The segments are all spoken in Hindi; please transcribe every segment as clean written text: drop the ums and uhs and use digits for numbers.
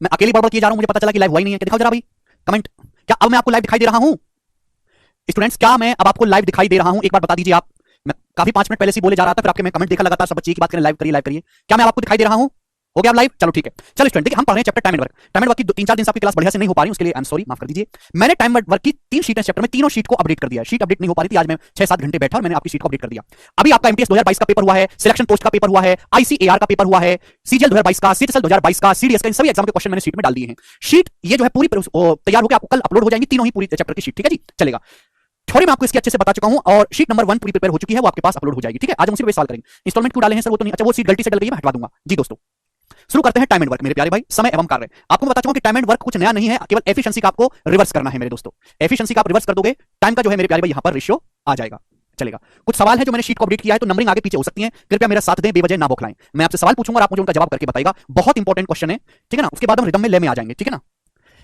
मैं अकेली बड़बड़ किए जा रहा हूं, मुझे पता चला कि लाइव हुआ ही नहीं है। दिखाओ जरा भाई कमेंट, क्या अब मैं आपको लाइव दिखाई दे रहा हूं? स्टूडेंट्स, क्या मैं अब आपको लाइव दिखाई दे रहा हूं? एक बार बता दीजिए आप। मैं काफी 5 मिनट पहले से बोले जा रहा था, फिर आपके मैं कमेंट देखा लगातार, सब बच्चे की बात करें, लाइव करिए लाइव करिए। क्या मैं आपको दिखाई दे रहा हूं? हो गया अब लाइव? चलो ठीक है। चलो स्टूडेंट, देखिए हम पढ़ रहे हैं chapter time and work. Time and work की 3-4 दिन से आपकी क्लास बढ़िया से नहीं हो पा रही, उसके लिए आई एम सॉरी, माफ कर दीजिए। मैंने टाइम एंड वर्क की 3 शीटें चैप्टर में, तीनों शीट को अपडेट कर दिया। शीट अपडेट नहीं हो पा रही थी, आज मैं 6-7 घंटे बैठा और मैंने आपकी शीट को अपडेट कर दिया। अभी आपका एमटीएस 2022 का पेपर हुआ है, सिलेक्शन पोस्ट का पेपर हुआ है, आईसीएआर का पेपर हुआ है, सीजीएल 2022 का, सीटीएसएल 2022 का, सीडीएस का, इन सभी एग्जाम के क्वेश्चन मैंने शीट में डाल दिए हैं। शीट ये जो है पूरी तैयार होकर आपको कल अपलोड हो जाएंगी, तीनों ही पूरी चैप्टर की शीट। ठीक है जी, चलेगा। थोड़ी मैं आपको इसकी अच्छे से बता चुका हूं और शीट नंबर 1 पूरी प्रिपेयर हो चुकी है, वो आपके पास अपलोड हो जाएगी। ठीक है, आज हम उसी पे सवाल करेंगे। इंस्टॉलमेंट क्यों डाले हैं सर? वो तो नहीं, अच्छा वो सीट गलती से डल गई है, मैं हटवा दूंगा जी। दोस्तों शुरू करते हैं टाइम एंड वर्क मेरे प्यारे भाई, समय एवं कार्य। आपको मैं बता चुका हूं कि टाइम एंड वर्क कुछ नया नहीं है, केवल एफिशिएंसी का आपको रिवर्स करना है मेरे दोस्तों। एफिशिएंसी का आप रिवर्स कर दोगे, टाइम का जो है मेरे प्यारे भाई यहां पर रेशियो आ जाएगा। चलेगा। कुछ सवाल है जो मैंने शीट को अपडेट किया है, तो नंबरिंग आगे पीछे हो सकती है, कृपया मेरा साथ दें, बेवजह ना बौखलाएं। मैं आपसे सवाल पूछूंगा और आप मुझे उनका जवाब करके बताइएगा। बहुत इंपॉर्टेंट क्वेश्चन है, ठीक है ना? उसके बाद हम रिदम में ले में आ जाएंगे, ठीक है ना?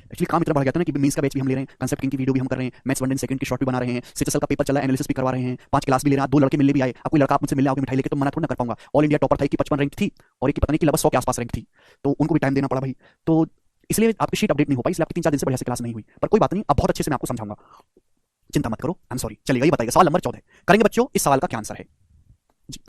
एक्चुअली काम इतना बढ़ गया था ना कि मींस का बैच भी हम ले रहे हैं, कांसेप्ट किंग की वीडियो भी हम कर रहे हैं, मैथ्स 1 एंड सेकंड की शॉर्ट भी बना रहे हैं, सीटीएसएल का पेपर चला है, एनालिसिस भी करवा रहे हैं, 5 क्लास भी ले रहे हैं। 2 लड़के मिलने भी आए। अब कोई लड़का आप मुझसे मिलने आओगे मिठाई लेके, तो मना थोड़ा ना कर पाऊंगा। ऑल इंडिया टॉपर था, एक की 55 रैंक थी और एक की पता नहीं कि लगभग 100 के आसपास रैंक थी, तो उनको भी टाइम देना पड़ा भाई। तो इसलिए आपकी शीट अपडेट नहीं हो पाई, इसलिए आपकी 3-4 दिन से बढ़िया से क्लास नहीं हुई, पर कोई बात नहीं, अब बहुत अच्छे से मैं आपको समझाऊंगा, चिंता मत करो, आई एम सॉरी। चलिए ये बताइए, सवाल नंबर 14 करेंगे बच्चों। इस सवाल का क्या आंसर है जी?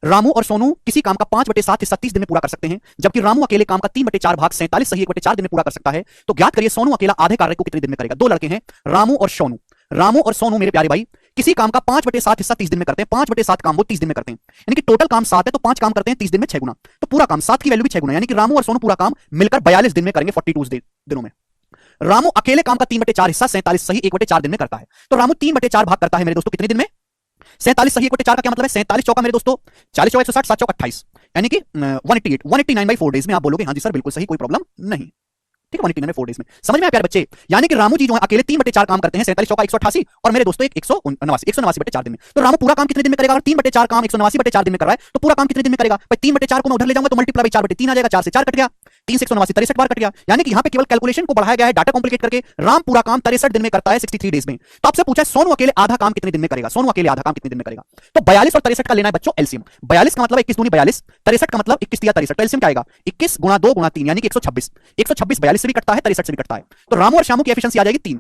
रामू और सोनू किसी काम का 5/7 हिस्सा 30 दिन में पूरा कर सकते हैं, जबकि रामू अकेले काम का 3/4 भाग 47 सही 1/4 दिन में पूरा कर सकता है। तो ज्ञात करिए सोनू अकेला आधे कार्य को कितने दिन में करेगा। 2 लड़के हैं, रामू और सोनू। रामू और सोनू मेरे प्यारे भाई किसी काम का 5/7 हिस्सा 30 दिन में करते हैं। 5/7 काम वो 30 दिन में करते हैं, यानी कि टोटल काम 7 है, तो 5 काम करते हैं 30 दिन में 6 गुना, तो पूरा काम 7 की वैल्यू भी 6 गुना, यानी कि रामू और सोनू पूरा काम मिलकर 42 दिन में करेंगे, 42 दिनों में। रामू अकेले काम का 3/4 हिस्सा 47 सही 1/4 दिन में करता है। तो रामू 3/4 भाग करता है मेरे दोस्तों कितने दिन में? 47 सही 1/4 का क्या मतलब है? 47 चौका मेरे दोस्तों 40 चौका 160, 7 चौका 28, यानी कि 189/4 डेज में आप बोलोगे हाँ जी सर बिल्कुल सही, कोई प्रॉब्लम नहीं। ठीक है, 189/4 डेज में। समझ में आया प्यारे बच्चे? यानी कि रामू जी जो है अकेले 3/4 काम करते हैं, 47 चौका 188, और मेरे दोस्तों 189/4 दिन में। तो रामू पूरा काम कितने दिन में करेगा? अगर 3/4 काम 189/4 दिन में कर रहा है, तो पूरा काम कितने दिन में करेगा भाई? 3/4 को मैं उधर ले जाऊंगा तो मल्टीप्लाई बाई 4/3 आ जाएगा, 4 से 4 कट गया, 3 से 189 63 बार कट गया, यानी कि यहां पे केवल कैलकुलेशन को बढ़ाया गया है, डाटा कॉम्प्लिकेट करके। राम पूरा काम 63 दिन में करता है, 63 डेज में। तो आपसे पूछा है सोनू अकेले आधा काम कितने दिन में करेगा? सोनू अकेले आधा काम कितने दिन में करेगा? तो 42 और 63 का लेना है बच्चों एलसीएम। 42 का मतलब 21 दूनी 42, 63 का मतलब 21 या 63, तो एलसीएम क्या आएगा? 21 गुणा 2 गुणा 3, यानी कि 126। 126 42 से भी कटता है, 63 से भी कटता है, तो रामू और श्यामू की एफिशिएंसी आ जाएगी 3,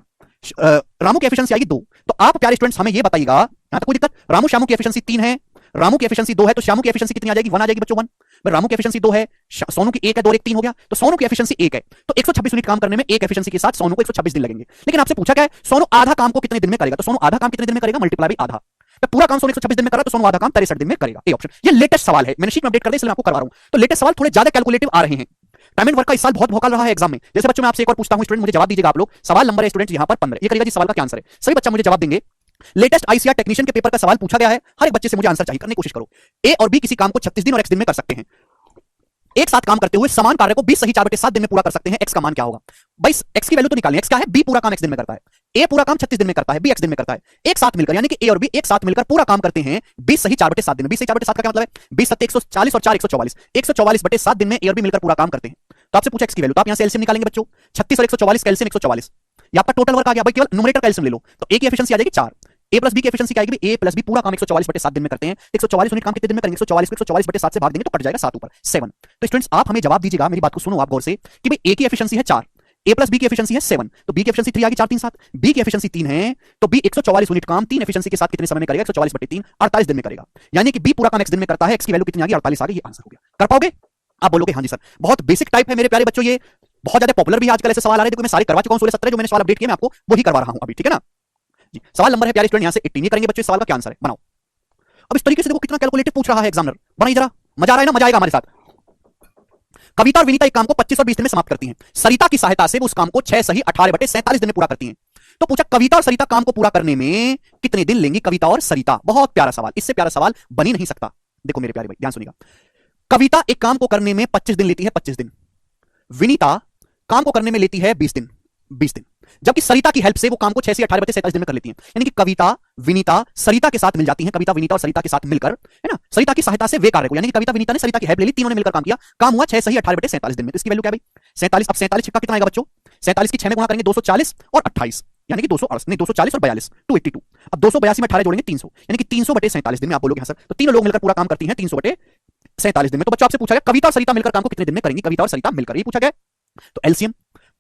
रामू की एफिशिएंसी आएगी 2। तो आप प्यारे स्टूडेंट्स हमें ये बताइएगा, यहां तक कोई दिक्कत? रामू श्यामू की एफिशिएंसी 3 है, रामू की एफिशिएंसी 2 है, तो श्यामू की एफिशिएंसी कितनी आ जाएगी? 1 आ जाएगी बच्चों, 1। रामू की एफिशिएंसी 2 है, सोनू की 1 है, 2 और 1 3 हो गया, तो सोनू की एफिशिएंसी 1 है, तो 126 यूनिट काम करने में एक एफिशिएंसी के साथ सोनू को 126 दिन लगेंगे। लेकिन आपसे पूछा क्या है? सोनू आधा काम को कितने दिन में करेगा? तो सोनू आधा काम कितने दिन में करेगा? मल्टीप्लाई बाई आधा। तो पूरा काम सोनू 126 दिन में कर रहा है, तो सोनू आधा काम 63 दिन में करेगा। A option. ये लेटेस्ट सवाल है, मैंने शीट में अपडेट कर दिया इसलिए आपको करवा रहा हूं। तो लेटेस्ट सवाल थोड़े ज्यादा कैलकुलेटिव आ रहे हैं। टाइम एंड वर्क का इस साल बहुत भौकाल रहा है एग्जाम में। जैसे बच्चों मैं आपसे एक और पूछता हूं, स्टूडेंट मुझे जवाब दीजिएगा आप लोग। सवाल नंबर है स्टूडेंट यहां पर 15, ये करेगा जी सवाल का क्या आंसर है? सभी बच्चा मुझे जवाब देंगे। लेटेस्ट आईसीआर टेक्नीशियन के पेपर का सवाल पूछा गया है, हर एक बच्चे से मुझे आंसर चाहिए, करने की कोशिश करो। ए और बी किसी काम को 36 दिन और एक्स दिन में कर सकते हैं। एक साथ काम करते हुए समान कार्य को 20 सही 4/7 दिन में पूरा कर सकते हैं। एक्स का मान क्या होगा भाई? एक्स की वैल्यू तो निकालनी है। एक्स क्या है? बी पूरा काम एक्स दिन में करता है, ए पूरा काम 36 दिन में करता है, बी एक्स दिन में करता है। एक साथ मिलकर, यानी कि ए और बी एक साथ मिलकर पूरा काम करते हैं 20 सही 4/7 दिन में। 20 सही 4/7 का क्या मतलब है? 20 7 140 और 4 144, 144/7 दिन में ए और बी मिलकर पूरा काम करते हैं। तो आपसे पूछा एक्स की वैल्यू, तो आप यहां से एलसीएम निकालेंगे बच्चों। 36 और 144 का एलसीएम 144, ये आपका टोटल वर्क आ गया भाई। केवल न्यूमरेटर का एलसीएम ले लो, तो ए की एफिशिएंसी आ जाएगी 4, ए प्लस बी की एफिशिएंसी क्या आएगी? ए प्लस बी पूरा काम 144/7 दिन में करते हैं। 144 यूनिट काम कितने दिन में करेंगे? 144 को 144/7 से भाग देंगे तो कट जाएगा 7 ऊपर 7। तो स्टूडेंट्स आप हमें जवाब दीजिएगा, मेरी बात को सुनो आप गौर से, कि भाई ए की एफिशिएंसी है 4, ए प्लस बी की एफिशिएंसी है 7, तो बी की एफिशिएंसी 3 आ गई, 4 3 7। बी की एफिशिएंसी 3 है, तो बी 144 यूनिट काम 3 एफिशिएंसी के साथ कितने समय में करेगा? 144/3 48 दिन में करेगा, यानी कि बी पूरा काम एक्स दिन में करता है। एक्स की वैल्यू कितनी आ गई? 48 आ गई। ये आंसर हो गया। कर पाओगे? आप बोलोगे हाँ जी सर। बहुत बेसिक टाइप है मेरे प्यारे बच्चों, ये बहुत ज्यादा पॉपुलर भी आजकल ऐसे सवाल आ रहे हैं। देखो मैं सारे करवा चुका हूं, 16 17 जो मैंने सवाल अपडेट किए मैं आपको वही करवा रहा हूं अभी, ठीक है ना जी। सवाल नंबर है प्यारे स्टूडेंट यहां से 18, ये करेंगे बच्चों। इस सवाल का क्या आंसर है? बनाओ। अब इस तरीके से देखो कितना कैलकुलेटिव पूछ रहा है एग्जामिनर, बनाइए जरा। मजा आ रहा है ना? मजा आएगा हमारे साथ। कविता और विनीता एक काम को 25 और 20 दिन में समाप्त करती हैं। सरिता की सहायता से वो उस काम को 6 सही 18/47 दिन में पूरा करती हैं। तो पूछा कविता और सरिता काम को पूरा करने में कितने दिन लेंगी? कविता और सरिता, बहुत प्यारा सवाल, इससे प्यारा सवाल बन ही नहीं सकता। देखो मेरे प्यारे भाई ध्यान सुनिएगा, कविता एक काम को करने में 25 दिन लेती है, 25 दिन। विनीता काम को करने में लेती है 20 दिन, 20 दिन। जबकि सरिता की हेल्प से वो काम को 6 से 18/47 दिन में कर लेती हैं। यानी कि कविता विनीता सरिता के साथ मिल जाती हैं, कविता विनीता और सरिता के साथ मिलकर, है ना, सरिता की सहायता से वे कार्य को, यानी कि कविता विनीता ने सरिता की हेल्प ले ली, तीनों ने मिलकर काम किया, काम हुआ 6 सही 18/47 दिन में। तो इसकी वैल्यू क्या है भाई? 47। अब 47 छिक्का कितना आएगा बच्चों? 47 की 6 में गुणा करेंगे 240 और 28, यानी कि 240 और 42 282। अब 282 में 18 जोड़ेंगे 300, यानी कि 300/47 दिन में। आप बोलोगे हाँ सर, तो तीनों लोग मिलकर पूरा काम करती हैं 300/47 दिन में। तो बच्चों आपसे पूछा गया कविता और सरिता मिलकर काम को कितने दिन में करेंगी? कविता और सरिता मिलकर, ये पूछा गया। तो एलसीएम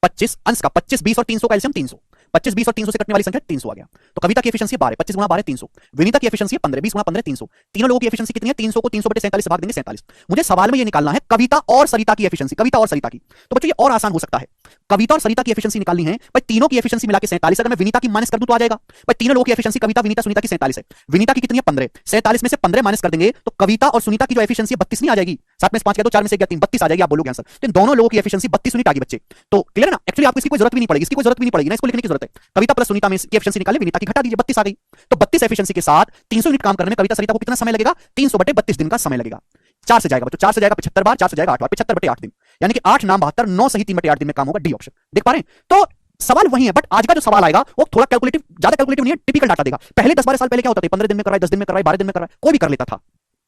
25 अंश का 25 20 और 300 का एलसीएम 300, 25 20 और 300 से कटने वाली संख्या 300 आ गया। तो कविता की एफिशिएंसी 12, 25 गुणा 12 300, विनीता की एफिशिएंसी 15, 20 गुणा 15 300। तीनों लोगों की एफिशिएंसी कितनी है? 300 को 300 बटे 47 भाग देंगे 47। मुझे सवाल में ये निकालना है कविता और सरिता की एफिशिएंसी, कविता और सरिता की। तो बच्चों ये और आसान हो सकता है, कविता और सरिता की एफिशिएंसी निकालनी है भाई, तीनों की एफिशिएंसी मिला के 47, अगर मैं विनीता की माइनस कर दूं तो आ जाएगा भाई। तीनों लोगों की एफिशिएंसी कविता विनीता सुनीता की 47 है, विनीता की कितनी है 15, 47 में से 15 माइनस कर देंगे तो कविता और सुनीता की जो एफिशिएंसी 32 नहीं आ जाएगी, 7 में से 5 गया तो 4 में से गया 3, 32 आ जाएगी। आप बोलोगे आंसर, तो इन दोनों लोगों की एफिशिएंसी 32 यूनिट आ गई बच्चे। तो क्लियर है ना? एक्चुअली आपको इसकी कोई जरूरत भी नहीं पड़ेगी, इसकी कोई जरूरत भी नहीं पड़ेगी ना, इसको लिखने की जरूरत है। कविता प्लस सुनीता में की एफिशिएंसी निकाले, विनीता की घटा दीजिए, 32 आ गई। तो 32 एफिशिएंसी के साथ 300 यूनिट काम करने में कविता सरिता को कितना समय लगेगा? 300 बटे 32 दिन का समय लगेगा। 4 से जाएगा बच्चों, 4 से जाएगा 75 बार, 4 से जाएगा 8 बार, 75 बटे 8 दिन, यानी कि 8 नाम 72, 9 सही 3 बटे 8 दिन में काम होगा। डी ऑप्शन देख पा रहे हैं? तो सवाल वही है, बट आज का जो सवाल आएगा वो थोड़ा कैलकुलेटिव, ज्यादा कैलकुलेटिव नहीं है, टिपिकल डाटा देगा। पहले 10-12 साल पहले क्या होता था? 15 दिन में करवाए, 10 दिन में करवाए, 12 दिन में करवाए, कोई भी कर लेता था।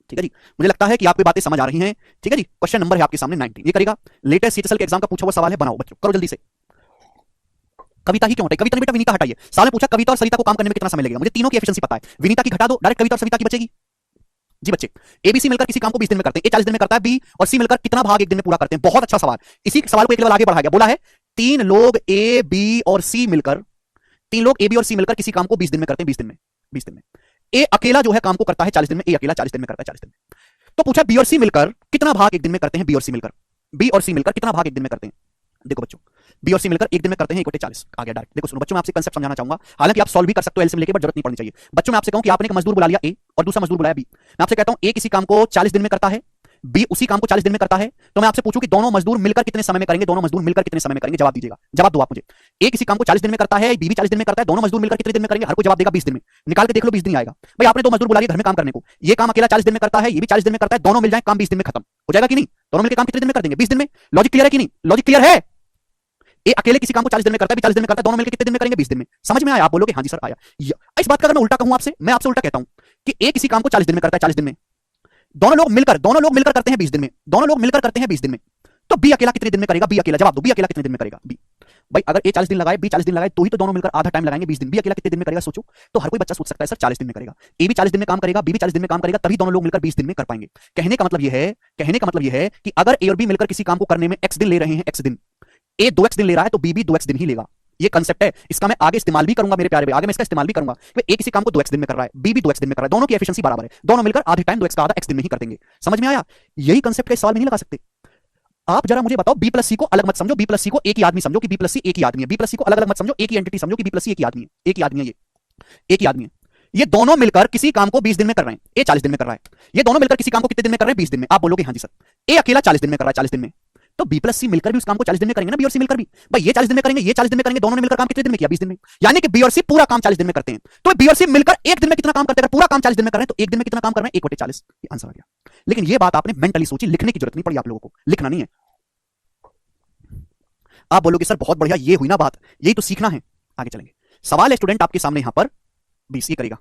ठीक है जी, मुझे लगता है कि आपको बातें समझ आ रही हैं। ठीक है जी, क्वेश्चन नंबर है आपके सामने 19, ये करेगा लेटेस्ट सीटीएसएल के एग्जाम का पूछा हुआ सवाल है, बनाओ बच्चों, करो जल्दी से। कविता ही क्यों हटाई? कविता ने बेटा विनीता हटाई है। साल में पूछा कविता और सरिता को काम करने में कितना समय लगेगा, मुझे तीनों की एफिशिएंसी पता है, विनीता की घटा दो, डायरेक्ट कविता और सरिता की बचेगी। जी बच्चे, एबीसी मिलकर किसी काम को 20 दिन में करते हैं, ए 40 दिन में करता है, बी और सी मिलकर कितना भाग एक दिन में पूरा करते हैं? बहुत अच्छा सवाल। इसी सवाल को एक लेवल आगे बढ़ा गया, बोला है 3 लोग ए बी और सी मिलकर, 3 लोग ए बी और सी मिलकर किसी काम को 20 दिन में करते हैं, 20 दिन में, 20 दिन में। ए अकेला जो है काम को करता है 40 दिन में, ए अकेला 40 दिन में करता है, 40 दिन में। तो पूछा बी और सी मिलकर कितना भाग एक दिन में करते हैं? बी और सी मिलकर, बी और सी मिलकर कितना भाग एक दिन में करते हैं? देखो बच्चों, बी और सी मिलकर एक दिन में करते हैं 1/40 आ गया डायरेक्ट। देखो सुनो बच्चों, मैं आपसे कंसेप्ट समझाना चाहूंगा, हालांकि आप सॉल्व भी कर सकते हो एलसीएम लेके, बट जरूरत नहीं पड़नी चाहिए। बच्चों मैं आपसे कहूं कि आपने एक मजदूर बुला लिया ए और दूसरा मजदूर बुलाया बी, मैं आपसे कहता हूं ए किसी काम को 40 दिन में करता है, बी उसी काम को 40 दिन में करता है, तो मैं आपसे पूछूं कि दोनों मजदूर मिलकर कितने समय में करेंगे? दोनों मजदूर मिलकर कितने समय में करेंगे? जवाब दीजिएगा, जवाब दो आप मुझे। ए किसी काम को 40 दिन में करता है, बी भी 40 दिन में करता है, दोनों मजदूर मिलकर कितने दिन में करेंगे? हर कोई जवाब देगा 20 दिन में, निकाल के देख लो 20 दिन आएगा। भाई आपने दो मजदूर बुला लिया घर में काम करने को, ये काम अकेला 40 दिन में करता है, ये भी 40 दिन में करता है, दोनों मिल जाए काम 20 दिन में खत्म हो जाएगा कि नहीं? दोनों मिलकर काम कितने दिन में कर देंगे? 20 दिन में। लॉजिक क्लियर है कि नहीं? लॉजिक क्लियर है? ए अकेले किसी काम को 40 दिन में करता है, भी 40 दिन में करता है, दोनों मिलकर कितने दिन में करेंगे? 20 दिन में। समझ में आया? आप बोलोगे हां जी सर आया। इस बात का अगर मैं उल्टा कहूं आपसे, मैं आपसे उल्टा कहता हूं कि ए किसी काम को 40 दिन में करता है, 40 दिन में, दोनों लोग मिलकर करते हैं 20 दिन में, दोनों लोग मिलकर करते हैं 20 दिन में, तो बी अकेला कितने दिन में करेगा? बी अकेला, जवाब दो, बी अकेला कितने दिन में करेगा? बी। भाई अगर ए 40 दिन लगाए, बी 40 दिन लगाए, तो ही तो दोनों मिलकर आधा टाइम लगाएंगे 20 दिन। बी अकेला कितने दिन में करेगा सोचो। तो हर कोई बच्चा सोच सकता है सर 40 दिन में करेगा, ए भी 40 दिन में काम करेगा, बी भी 40 दिन में काम करेगा, तभी दोनों लोग मिलकर 20 दिन में कर पाएंगे। कहने का मतलब यह है कि अगर ए और बी मिलकर किसी काम को करने में x दिन ले रहे हैं, x दिन, ए 2x दिन ले रहा है तो बी भी 2x दिन ही लेगा। ये कांसेप्ट है, इसका मैं आगे इस्तेमाल भी करूंगा मेरे प्यारे भाई, आगे मैं इसका इस्तेमाल भी करूंगा कि ए किसी काम को 2x दिन में कर रहा है, बी भी 2x दिन में कर रहा है, दोनों की एफिशिएंसी बराबर है, दोनों मिलकर आधे टाइम 2x का आधा x दिन में ही कर देंगे। समझ में आया? यही कांसेप्ट का सवाल में नहीं लगा सकते आप? जरा मुझे बताओ, बी प्लस सी को अलग मत समझो, बी प्लस सी को एक ही आदमी समझो कि बी प्लस सी एक ही आदमी है, बी प्लस सी को अलग अलग मत समझो, एक ही एंटिटी समझो कि बी प्लस सी एक ही आदमी है, एक ही आदमी है, ये एक ही आदमी है। ये दोनों मिलकर किसी काम को 20 दिन में कर रहे हैं, ए 40 दिन में कर रहा है, ये दोनों मिलकर किसी काम को कितने दिन में कर रहे हैं? 20 दिन में। आप बोलोगे हां जी सर, ए अकेला 40 दिन में कर रहा है, 40 दिन में, तो बी प्लस सी मिलकर भी उस काम को 40 दिन में करेंगे ना, बी और सी मिलकर भी। भाई ये 40 दिन में करेंगे, ये 40 दिन में करेंगे, दोनों ने मिलकर काम कितने दिन में किया? 20 दिन में। यानी कि बी और सी पूरा काम 40 दिन में करते हैं, तो बी और सी मिलकर एक दिन में कितना काम करते हैं? पूरा काम 40 दिन में कर रहे हैं तो एक दिन में कितना काम कर रहे हैं? 1/40। ये आंसर आ गया। लेकिन ये बात आपने मेंटली सोची, लिखने की जरूरत नहीं पड़ी आप लोगों को, लिखना नहीं है। आप बोलोगे सर बहुत बढ़िया, ये हुई ना बात, यही तो सीखना है। आगे चलेंगे, सवाल है स्टूडेंट आपके सामने यहां पर 20, ये करेगा,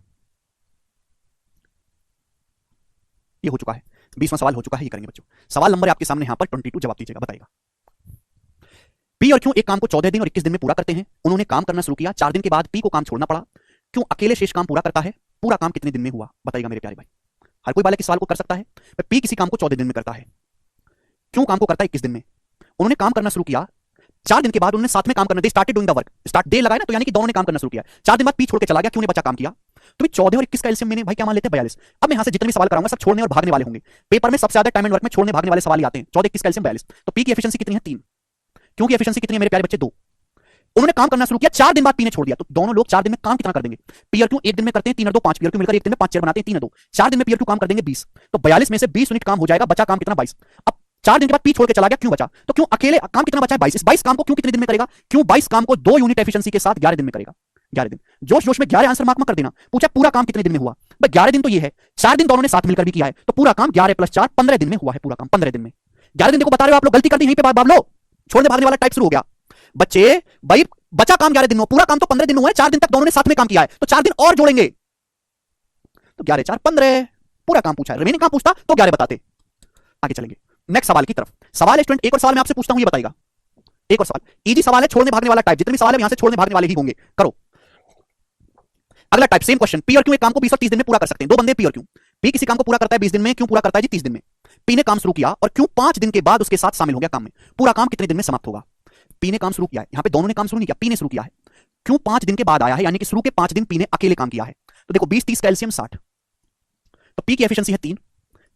ये हो चुका है, 20वां सवाल हो चुका है, ये करेंगे बच्चों। सवाल नंबर है आपके सामने यहां पर 22, जवाब दीजिएगा, बताइएगा। पी और क्यू एक काम को 14 दिन और 21 दिन में पूरा करते हैं, उन्होंने काम करना शुरू किया, 4 दिन के बाद पी को काम छोड़ना पड़ा, क्यों अकेले शेष काम पूरा करता है? पूरा काम कितने दिन में हुआ? बताइएगा मेरे प्यारे भाई। हर कोई बालक इस सवाल को कर सकता है। पी किसी काम को 14 दिन में करता है, क्यों काम को करता है 21 दिन में? उन्होंने काम करना शुरू किया, 4 दिन के बाद उन्होंने साथ में काम करना, they started doing the work, start day लगाया ना, तो यानी कि दोनों ने काम करना शुरू किया। 4 दिन बाद पी छोड़ के चला गया, क्यों ने बचा काम किया? तो भी 14 और 21 का एलसीएम मैंने भाई क्या मान लेते हैं? 42। अब मैं यहां से जितने भी सवाल कराऊंगा सब छोड़ने और भागने वाले होंगे, पेपर में सबसे ज्यादा टाइम एंड वर्क में छोड़ने भागने वाले सवाल ही आते हैं। 14 21 का एलसीएम 42, तो पी की एफिशिएंसी कितनी है? 3। क्यों की एफिशिएंसी कितनी है मेरे प्यारे बच्चे? 2। उन्होंने काम करना शुरू किया, 4 दिन बाद पी ने छोड़ दिया, तो दोनों लोग 4 दिन में काम कितना कर देंगे? पी और क्यू एक दिन में करते हैं 3 और 2 5, पी और क्यू मिलकर एक दिन में 5 चेयर बनाते हैं, 3 और 2 4 दिन में पी और क्यू काम कर देंगे 20, तो 42 में से 20 यूनिट काम हो जाएगा, बचा काम कितना? 22। अब 4 दिन के बाद पी छोड़ के चला गया, क्यों बचा? तो क्यों अकेले काम कितना बचा है? 22। इस 22 काम को क्यों कितने दिन में करेगा? क्यों 22 काम को 2 यूनिट एफिशिएंसी के साथ 11 दिन में करेगा, 11 दिन। जोश जोश में 11 आंसर मार्क मत कर देना। पूछा पूरा काम कितने दिन में हुआ? भाई 11 दिन तो ये है, 4 दिन दोनों ने साथ मिलकर भी किया है, तो पूरा काम 11 + 4 15 दिन में हुआ है, पूरा काम 15 दिन में। 11 दिन देखो बता रहे हो आप लोग, गलती कर दी यहीं पे बाब लो, छोड़ने भागने वाला टाइप शुरू हो गया बच्चे। भाई बचा काम 11 दिन में, पूरा काम तो 15 दिन में हुआ है, 4 दिन तक दोनों ने साथ में काम किया है, तो 4 दिन और जोड़ेंगे तो 11 4 15, पूरा काम पूछा है, रिमेनिंग काम पूछता तो 11 बताते। आगे चलेंगे नेक्स्ट सवाल की तरफ। सवाल है स्टूडेंट, एक और सवाल मैं आपसे पूछता हूं, ये बताइएगा। एक और सवाल, इजी सवाल है, छोड़ने भागने वाला टाइप, जितने भी सवाल है यहां से छोड़ने भागने वाले ही होंगे, करो। अगला टाइप सेम क्वेश्चन, पी और क्यू एक काम को 20 और 30 दिन में पूरा कर सकते हैं। दो बंदे पी और क्यू, पी किसी काम को पूरा करता है 20 दिन में, क्यू पूरा करता है जी 30 दिन में। पी ने काम शुरू किया और क्यू 5 दिन के बाद उसके साथ शामिल हो गया काम में, पूरा काम कितने दिन में समाप्त होगा? पी ने काम शुरू किया है, यहां पे दोनों ने काम शुरू नहीं किया, पी ने शुरू किया है। क्यों 5 दिन के बाद आया है, यानी कि शुरू के 5 दिन पी ने अकेले काम किया है। तो देखो 20 30 का एलसीएम 60, तो पी की एफिशिएंसी है 3,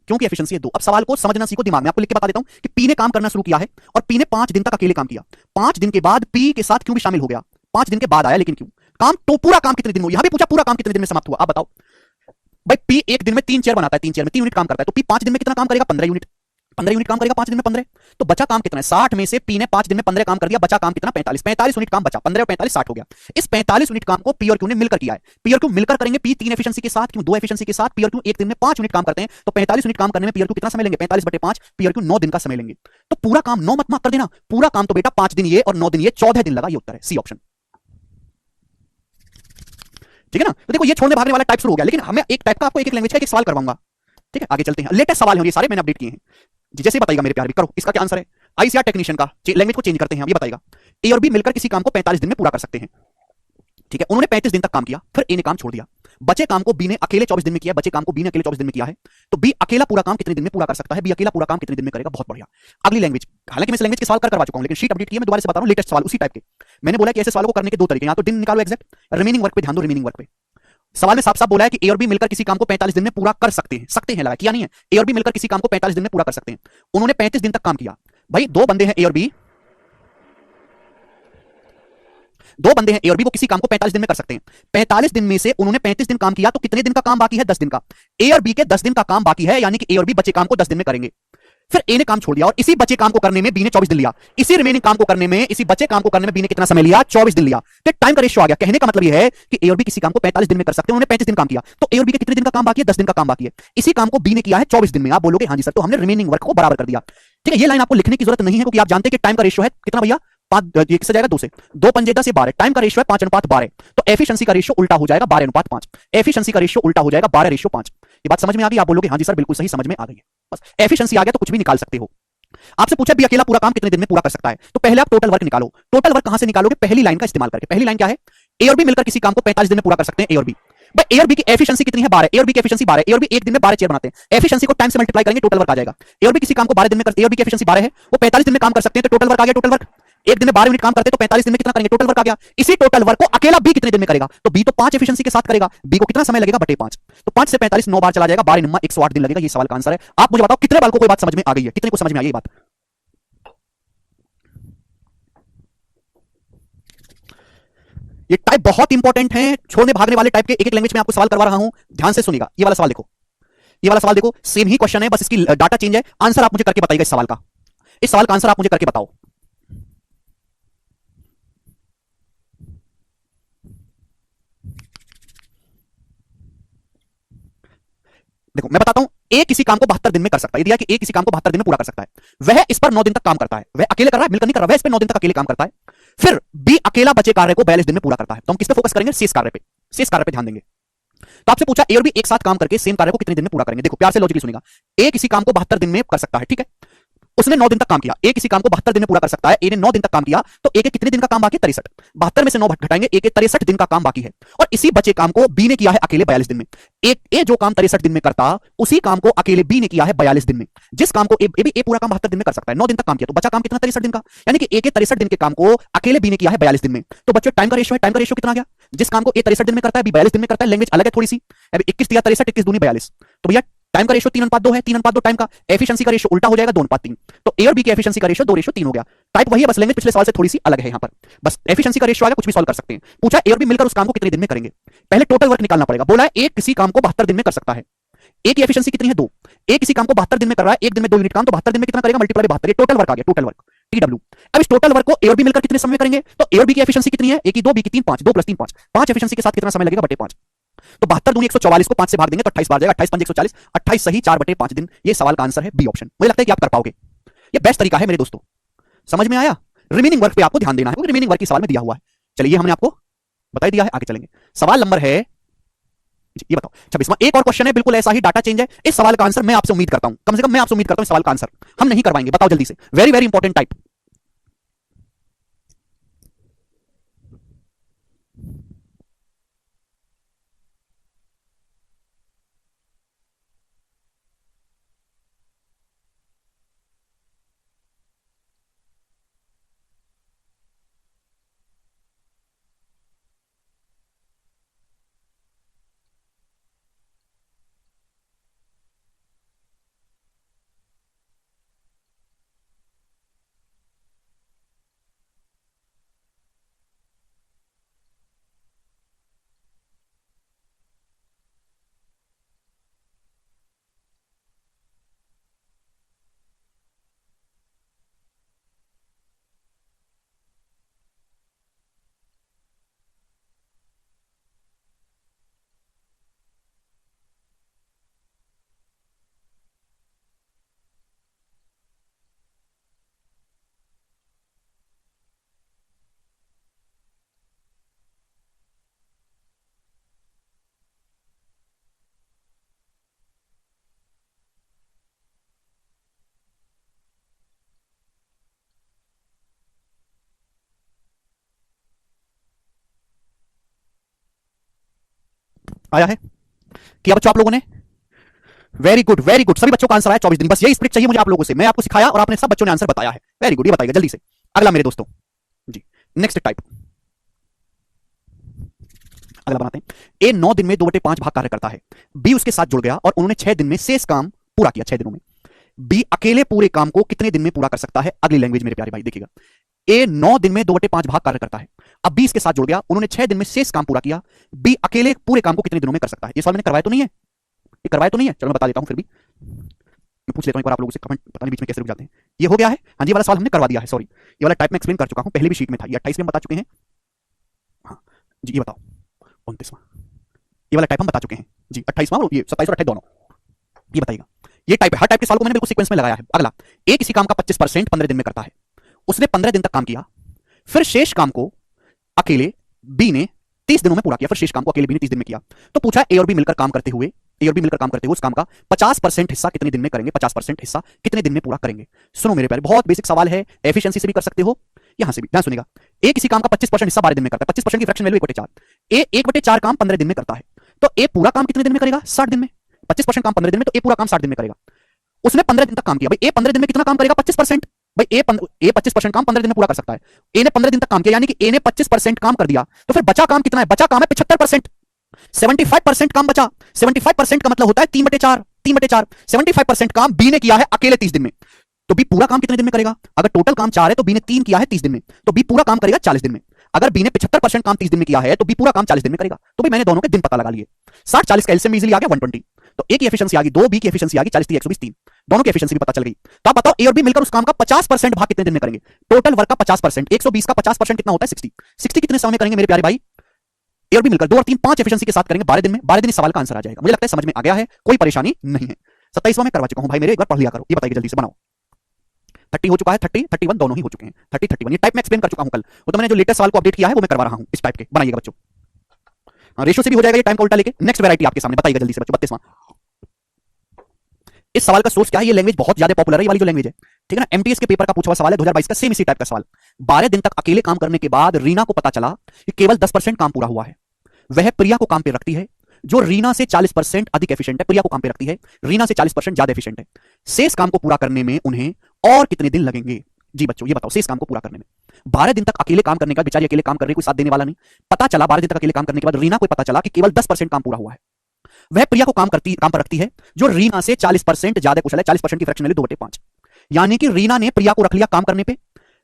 क्यों की एफिशिएंसी है 2। अब सवाल को समझना सीखो, दिमाग में आपको लिख के बता देता हूं कि पी ने काम करना शुरू किया है और पी ने 5 दिन तक अकेले काम किया। 5 दिन के बाद पी के साथ क्यों भी शामिल हो गया, 5 दिन के बाद आया, लेकिन क्यों काम, तो पूरा काम कितने दिन में, यहां भी पूछा पूरा काम कितने दिन में समाप्त हुआ, आप बताओ भाई। पी एक दिन में 3 चेयर बनाता है, 3 चेयर में 3 यूनिट काम करता है, तो पी 5 दिन में कितना काम करेगा, 15 यूनिट, 15 यूनिट काम करेगा 5 दिन में 15, तो बचा काम कितना है 60 में से पी ने 5 दिन में 15 काम कर दिया, बचा काम कितना 45, 45 यूनिट काम बचा, 15 और 45 60 हो गया। इस 45 यूनिट काम को पी और क्यू ने मिलकर किया है। पी और क्यू मिलकर करेंगे, पी 3 एफिशिएंसी के साथ, क्यों 2 एफिशिएंसी के साथ, पी और क्यू एक दिन में 5 यूनिट काम करते हैं, तो 45 यूनिट काम करने में पी और क्यू कितना समय लेंगे, 45/5, पी और क्यू 9 दिन का समय लेंगे। तो पूरा काम 9 मत मार्क कर देना, पूरा काम तो बेटा 5 दिन ये और 9 दिन ये, 14 दिन लगा, ये उत्तर है सी ऑप्शन। ठीक है ना। तो देखो ये छोड़ने भागने वाला टाइप शुरू हो गया, लेकिन हमें एक टाइप का आपको एक लैंग्वेज का एक सवाल करवाऊंगा। ठीक है, आगे चलते हैं। लेटेस्ट सवाल है ये सारे, मैंने अपडेट किए हैं जी, जैसे बताइएगा मेरे प्यार भी, करो इसका क्या आंसर है। आईसीआर टेक्नीशियन का लैंग्वेज को चेंज करते हैं, अब ये बताएगा ए और बी मिलकर किसी काम को 45 दिन में पूरा कर सकते हैं। ठीक है, उन्होंने 35 दिन तक काम किया, फिर ए ने काम छोड़ दिया, बचे काम को बी ने अकेले 24 दिन में किया, बचे काम को बी ने अकेले 24 दिन में किया है, तो बी अकेला पूरा काम कितने दिन में पूरा कर सकता है, बी अकेला पूरा काम कितने दिन में करेगा। बहुत बढ़िया। अगली लैंग्वेज, हालांकि मैं इस लैंग्वेज के सवाल करवा चुका हूं, लेकिन शीट अपडेट किया, मैं दोबारा से बता रहा हूं लेटेस्ट सवाल उसी टाइप के। मैंने बोला कि ऐसे सवालों को करने के दो तरीके, या तो दिन निकालो एग्जैक्ट, रिमेनिंग वर्क पे ध्यान दो, रिमेनिंग वर्क पे। सवाल ने साफ साफ बोला है कि ए और बी मिलकर किसी काम को 45 दिन में पूरा कर सकते हैं, सकते हैं लगा, किया नहीं है। ए और बी मिलकर किसी काम को 45 दिन में पूरा कर सकते हैं, उन्होंने 35 दिन तक काम किया। भाई दो बंदे हैं ए और बी, दो बंदे हैं ए और बी, वो किसी काम को 45 दिन में कर सकते हैं। 45 दिन में से उन्होंने 35 दिन काम किया, तो कितने दिन का काम बाकी है, 10 दिन का। ए और बी के 10 दिन का काम बाकी है, यानी कि ए और बी बचे काम को 10 दिन में करेंगे। फिर ए ने काम छोड़ दिया और इसी बचे काम को करने में बी ने 24 दिन लिया, इसी रिमेनिंग काम को करने में, इसी बचे काम को करने में बी ने कितना समय लिया, 24 दिन लिया। तो टाइम का रेशियो आ गया। कहने का मतलब यह है कि ए और बी किसी काम को 45 दिन में कर सकते हैं, उन्होंने 35 दिन काम किया, तो ए और बी के कितने दिन का काम बाकी है, 10 दिन का काम बाकी है। इसी काम को बी ने किया है 24 दिन में। आप बोलोगे हाँ जी सर, तो हमने रिमेनिंग वर्क को बराबर कर दिया। ठीक है, ये लाइन आपको लिखने की जरूरत नहीं है, क्योंकि आप जानते हैं कि टाइम का रेशियो है कितना भैया, 5 किससे जाएगा 2 से, 2 पंजे 10 से 12, टाइम का रेशियो है 5:12, तो एफिशिएंसी का रेशियो उल्टा हो जाएगा 12:5, एफिशिएंसी का रेशियो उल्टा हो जाएगा 12:5। ये बात समझ में आ गई। आप बोलोगे हाँ जी सर बिल्कुल सही, समझ में आ गई है। बस एफिशिएंसी आ गया तो कुछ भी निकाल सकते हो। आपसे पूछा बी अकेला पूरा काम कितने दिन में पूरा कर सकता है, तो पहले आप टोटल वर्क निकालो। टोटल वर्क कहां से निकालोगे, पहली लाइन का इस्तेमाल करके। पहली लाइन क्या है, ए और बी मिलकर किसी काम को 45 दिन में पूरा कर सकते हैं, ए और बी। भाई ए और बी की एफिशिएंसी कितनी है, 12, ए और बी की एफिशिएंसी 12, ए और बी एक दिन में 12 चेयर बनाते हैं, एफिशिएंसी को टाइम से मल्टीप्लाई करेंगे, टोटल वर्क आ जाएगा। ए और बी किसी काम को 12 दिन में कर, ए और बी की एफिशिएंसी 12 है, वो 45 दिन में काम कर सकते हैं, तो टोटल वर्क आ गया। टोटल वर्क एक दिन में 12 यूनिट काम करते हैं, तो 45 दिन में कितना करेंगे, टोटल वर्क आ गया। इसी टोटल वर्क को अकेला बी कितने दिन में करेगा, तो बी तो 5 एफिशिएंसी के साथ करेगा, बी को कितना समय लगेगा, बटे 5, तो 5 से 45 9 बार चला जाएगा, 12 9 108 दिन लगेगा। ये सवाल का आंसर है। आप मुझे बताओ कितने बार को कोई बात समझ में आ गई है, कितने को समझ में आई ये बात। ये टाइप बहुत इंपॉर्टेंट है, छोड़ने भागने वाले टाइप के एक एक लैंग्वेज में आपको सवाल करवा रहा हूं, ध्यान से सुनिएगा। ये वाला सवाल देखो, ये वाला सवाल देखो, सेम ही क्वेश्चन है, बस इसकी डाटा चेंज है। आंसर आप मुझे करके बताइएगा इस सवाल का, इस सवाल का आंसर आप मुझे करके बताओ। देखो मैं बताता हूं, ए किसी काम को 72 दिन में कर सकता है, दिया कि ए किसी काम को 72 दिन में पूरा कर सकता है, वह इस पर 9 दिन तक काम करता है, वह अकेले कर रहा है, मिलकर नहीं कर रहा, वह इस पर 9 दिन तक अकेले काम करता है। फिर बी अकेला बचे कार्य को 42 दिन में पूरा करता है, तो हम किस पे फोकस करेंगे, शेष कार्य पे, शेष कार्य पे ध्यान देंगे। तो आपसे पूछा ए और बी एक साथ काम करके सेम कार्य को कितने दिन में पूरा करेंगे। देखो प्यार से लॉजिकली सुनेगा, ए किसी काम को 72 दिन में कर सकता है, ठीक है, उसने 9 दिन तक काम किया, ए किसी काम को 72 दिन में पूरा कर सकता है, ए ने 9 दिन तक काम किया, तो ए के कितने दिन का काम बाकी है, 63, 72 में से 9 घटाएंगे, ए के 63 दिन का काम बाकी है, और इसी बचे काम को बी ने किया है अकेले 42 दिन में। ए जो काम 63 दिन में करता, उसी काम को अकेले बी ने किया है 42 दिन में। जिस काम को ए पूरा काम 72 दिन में कर सकता है, 9 दिन तक काम किया, तो बचा काम कितना, 63 दिन का, यानी कि ए के 63 दिन के काम को अकेले बी ने किया है 42 दिन में। तो बच्चों टाइम का रेशियो है, टाइम का रेशियो कितना आ गया, जिस काम को ए 63 दिन में करता है, बी 42 दिन में करता है, लैंग्वेज अलग है थोड़ी सी, अभी 21 दिया 63, 21 दूनी 42, तो भैया टाइम का रेशियो 3:2 है, 3:2 टाइम का, एफिशिएंसी का रेशियो उल्टा हो जाएगा 2:3, तो ए और बी की एफिशिएंसी का रेशियो 2:3 हो गया। टाइप वही है, बस लैंग्वेज पिछले सवाल से थोड़ी सी अलग है यहां पर, बस एफिशिएंसी का रेशियो आ गया, कुछ भी सॉल्व कर सकते हैं। पूछा ए और बी मिलकर उस काम को कितने दिन में करेंगे, पहले टोटल वर्क निकालना पड़ेगा। बोला है ए किसी काम को 72 दिन में कर सकता है, ए की एफिशिएंसी कितनी है 2, ए किसी काम को 72 दिन में कर रहा है, एक दिन में 2 यूनिट काम, तो 72 दिन में कितना करेगा, मल्टीप्लाई 72, ये टोटल वर्क आ गया, टोटल वर्क टीडब्ल्यू। अब इस टोटल वर्क को ए और बी मिलकर कितने समय में करेंगे, तो ए और बी की एफिशिएंसी कितनी है, ए की 2, बी की 3, 5, 2 + 3 5, 5 एफिशिएंसी के साथ कितना समय लगेगा, बटे 5, तो 72 दूनी 144 को 5 से भाग देंगे तो 28 बार जाएगा, 28 5 140, 28 सही 4/5 दिन। ये सवाल का आंसर है बी ऑप्शन। मुझे लगता है कि आप कर पाओगे, ये बेस्ट तरीका है मेरे दोस्तों। समझ में आया, रिमेनिंग वर्क पे आपको ध्यान देना है, क्योंकि रिमेनिंग वर्क की सवाल में दिया हुआ है। चलिए हमने आपको बता दिया है, आगे चलेंगे। सवाल नंबर है ये बताओ 26वां, एक और क्वेश्चन है, बिल्कुल ऐसा ही डाटा चेंज है। इस सवाल का आंसर मैं आपसे उम्मीद करता हूं, कम से कम मैं आपसे उम्मीद करता हूं इस सवाल का आंसर हम नहीं करवाएंगे, बताओ जल्दी से, वेरी वेरी इंपॉर्टेंट टाइप। आया है? किया बच्चों आप लोगों ने? वेरी गुड वेरी गुड, सभी बच्चों का आंसर आया 24 दिन। बस यही स्प्रिट चाहिए मुझे आप लोगों से। मैं आपको सिखाया और आपने सब बच्चों ने आंसर बताया है। वेरी गुड, ये बताइएगा जल्दी से। अगला मेरे दोस्तों जी, नेक्स्ट टाइप, अगला बनाते हैं। ए 9 दिन में 2/5 भाग कार्य करता है। बी उसके साथ जुड़ गया और उन्होंने 6 दिन में शेष काम पूरा किया। 6 दिनों में बी अकेले पूरे काम को कितने दिन में पूरा कर सकता है? अगली लैंग्वेज मेरे प्यारे भाई देखिएगा। ए 9 दिन में 2/5 भाग कार्य करता है। अब बी इसके साथ जुड़ गया, उन्होंने 6 दिन में शेष काम पूरा किया। बी अकेले पूरे काम को कितने दिनों में कर सकता है? ये सवाल मैंने करवाया तो नहीं है? ये करवाया तो नहीं है? चलो मैं बता देता हूं फिर भी। मैं पूछ लेता हूं एक बार आप लोगों से, कमेंट पता नहीं बीच में कैसे रुक जाते हैं। ये हो गया है? हाँ जी, ये वाला सवाल हमने करवा दिया है, सॉरी। ये वाला टाइप में एक्सप्लेन कर चुका हूं, पहले भी शीट में था। ये 28 में हम बता चुके हैं। हाँ जी, ये बताओ 29वां, ये वाला टाइप हम बता चुके हैं जी। 28वां और ये 27 और 28 दोनों, ये बताइएगा। ये टाइप है, हर टाइप के सवाल को मैंने बिल्कुल सीक्वेंस में लगाया है। अगला, ए किसी काम का 25% 15 दिन में करता है। उसने 15 दिन तक काम किया, फिर शेष काम को अकेले बी ने 30 दिनों में पूरा किया। फिर शेष काम को अकेले बी ने 30 दिन में किया। तो पूछा ए और बी मिलकर काम करते हुए, ए और बी मिलकर काम करते हुए उस काम का 50% हिस्सा कितने दिन में करेंगे? 50% हिस्सा कितने दिन में पूरा करेंगे? सुनो मेरे प्यारे, बहुत बेसिक सवाल है, एफिशिएंसी से भी कर सकते हो, यहां से भी। ध्यान सुनिएगा। ए किसी काम का 25% हिस्सा 12 दिन में करता है। 25% की फ्रैक्शन वैल्यू 1/4। ए 1/4 काम 15 दिन में करता है, तो ए पूरा काम कितने दिन में करेगा? 60 दिन में। 25% काम 15 दिन में, तो ए पूरा काम 60 दिन में करेगा। उसने 15 दिन तक काम किया। भाई ए 15 दिन में कितना काम करेगा? 25%। भाई ए 25% काम 15 दिन में पूरा कर सकता है। ए ने 15 दिन तक काम किया, यानी कि ए ने 25% काम कर दिया, तो फिर बचा काम कितना है? बचा काम है 75%। 75% काम बचा। 75% का मतलब होता है 3/4। 3/4 75% काम बी ने किया है अकेले 30 दिन में, तो बी पूरा काम कितने दिन में करेगा? अगर टोटल काम 4 है तो बी ने 3 किया है 30 दिन में, तो बी पूरा काम करेगा 40 दिन में। अगर बी ने 75% काम 30 दिन में किया है तो बी पूरा काम 40 दिन में करेगा। तो भाई मैंने दोनों के दिन पता लगा लिए। 60 40 का एलसीएम इजीली आ गया 120। तो ए की एफिशिएंसी आ गई 2, बी की एफिशिएंसी आ गई 40 120 3। दोनों की एफिशिएंसी भी पता चल गई। तो आप बताओ ए और बी मिलकर उस काम का 50% भाग कितने दिन में करेंगे? टोटल वर्क का 50%, 120 का 50% कितना होता है? 60। 60 कितने समय में करेंगे मेरे प्यारे भाई? ए और बी मिलकर 2 और 3 5 एफिशिएंसी के साथ करेंगे 12 दिन में। 12 दिन इस सवाल का आंसर आ जाएगा। मुझे लगता है समझ में आ गया है, कोई परेशानी नहीं है। 27वां में करवा चुका हूं भाई मेरे, एक बार पढ़ लिया करो। ये बताइए जल्दी से, बनाओ। 30 हो चुका है, 30 31 दोनों ही हो चुके हैं। 30 31 ये टाइप में एक्सप्लेन कर चुका हूं कल। वो तो मैंने जो लेटेस्ट सवाल को अपडेट किया है वो मैं करवा रहा हूं इस टाइप के। बनाइएगा बच्चों। हाँ, रेशियो से भी हो जाएगा ये टाइम का उल्टा लेके। नेक्स्ट वैरायटी आपके सामने, बताइएगा जल्दी से बच्चों। 32वां, इस सवाल का सोर्स क्या है? ये लैंग्वेज बहुत ज्यादा पॉपुलर है, ये वाली जो लैंग्वेज है, ठीक है ना। एमटीएस के पेपर का पूछा हुआ सवाल है 2022 का, सेम इसी टाइप का सवाल। 12 दिन तक अकेले काम करने के बाद रीना को पता चला कि केवल 10% काम पूरा हुआ है। वह प्रिया को काम पे रखती है, जो रीना से 40% अधिक एफिशिएंट है। प्रिया को काम पे रखती है, रीना से 40% ज्यादा एफिशिएंट है। शेष काम को पूरा करने में उन्हें और कितने दिन लगेंगे? जी बच्चों ये बताओ, शेष काम को पूरा करने में 12 दिन तक अकेले काम करने का, बेचारी अकेले काम कर रही, कोई साथ देने वाला नहीं। पता चला 12 दिन तक अकेले काम करने के बाद रीना को पता चला कि केवल 10% काम पूरा हुआ है। वह प्रिया को काम पर रखती है, जो रीना से 40% ज्यादा कुशल है। 40% की फ्रैक्शन वैल्यू 2/5, यानी कि रीना ने प्रिया को रख लिया काम करने पे।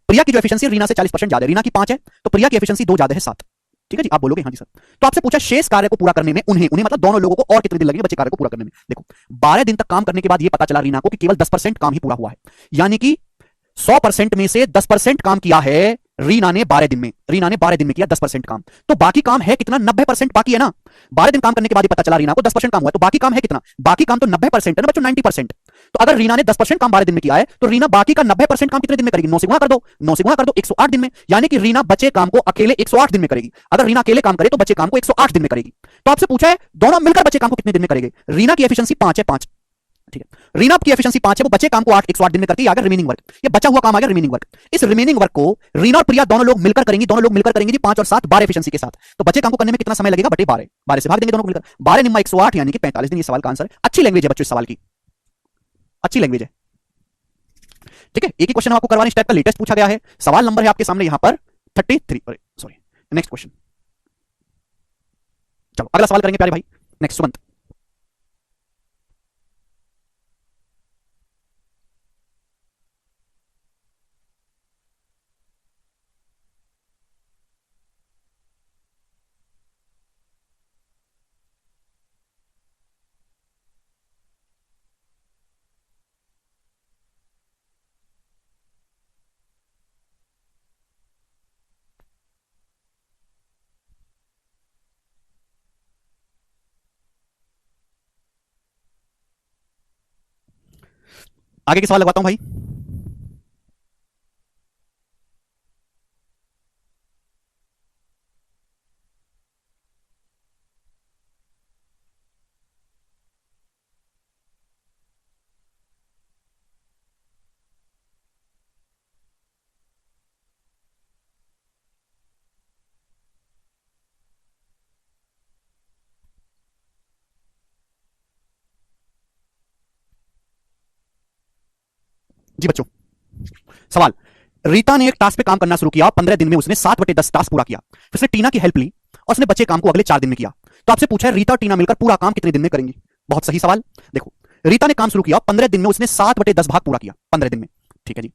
प्रिया की जो एफिशिएंसी रीना से 40% ज्यादा है, रीना की 5 है, तो प्रिया की एफिशिएंसी 2 ज्यादा है 7। ठीक है जी, आप बोलोगे हाँ जी सर। तो आपसे पूछा शेष कार्य को पूरा करने में उन्हें उन्हें मतलब दोनों लोगों को और कितने दिन लगेंगे बचे कार्य को पूरा करने में? देखो 12 दिन तक काम करने के बाद ये पता चला रीना को कि केवल 10% काम ही पूरा हुआ है, यानी कि 100% में से 10% काम किया है रीना ने 12 दिन में। रीना ने 12 दिन में किया 10% काम, तो बाकी काम है कितना? 90% बाकी है ना। 12 दिन काम करने के बाद ही पता चला रीना को 10% काम हुआ है, तो बाकी काम है कितना? बाकी काम तो 90% है ना बच्चों, 90%। तो अगर रीना ने 10% काम 12 दिन में किया है, तो रीना बाकी का 90% काम कितने दिन में करेगी? 9 से गुणा कर दो, 9 से गुणा कर दो, 108 दिन में। यानी कि रीना बचे काम को अकेले 108 दिन में करेगी। अगर रीना अकेले काम करे तो बचे काम को 108 दिन में करेगी। तो आपसे पूछा है दोनों मिलकर बचे काम को कितने दिन में करेंगे? रीना की एफिशिएंसी 5 है, 5, ठीक है। रीना की एफिशिएंसी 5 है, वो बचे काम को 108 दिन में करती है। आ गया रिमेनिंग वर्क, ये बचा हुआ काम आ गया रिमेनिंग वर्क। इस रिमेनिंग वर्क को रीना और प्रिया दोनों लोग मिलकर करेंगी, दोनों लोग मिलकर करेंगे जी 5 और 7 12 एफिशिएंसी के साथ। तो बचे काम को करने में कितना समय लगेगा? बटे 12, 12 से भाग देंगे दोनों को मिलकर। 12 निम्मा 108 यानी कि 45 दिन। ये सवाल का आंसर है। अच्छी लैंग्वेज है बच्चों इस सवाल की, अच्छी लैंग्वेज है, ठीक है। एक ही क्वेश्चन आपको करवाने इस टाइप का लेटेस्ट पूछा गया है। सवाल नंबर है आपके सामने यहां पर 33, सॉरी नेक्स्ट क्वेश्चन। चलो अगला सवाल करेंगे प्यारे भाई। नेक्स्ट सुमंत, आगे के सवाल लगवाता हूं भाई। जी बच्चों, सवाल, रीता ने एक टास्क पे काम करना शुरू किया, 15 दिन में उसने 7/10 टास्क पूरा किया। फिर उसने टीना की हेल्प ली और उसने बचे काम को अगले 4 दिन में किया। तो आपसे पूछा है रीता और टीना मिलकर पूरा काम कितने दिन में करेंगी? बहुत सही सवाल। देखो, रीता ने काम शुरू किया, 15 दिन में उसने 7/10 भाग पूरा किया, 15 दिन में। ठीक है जी।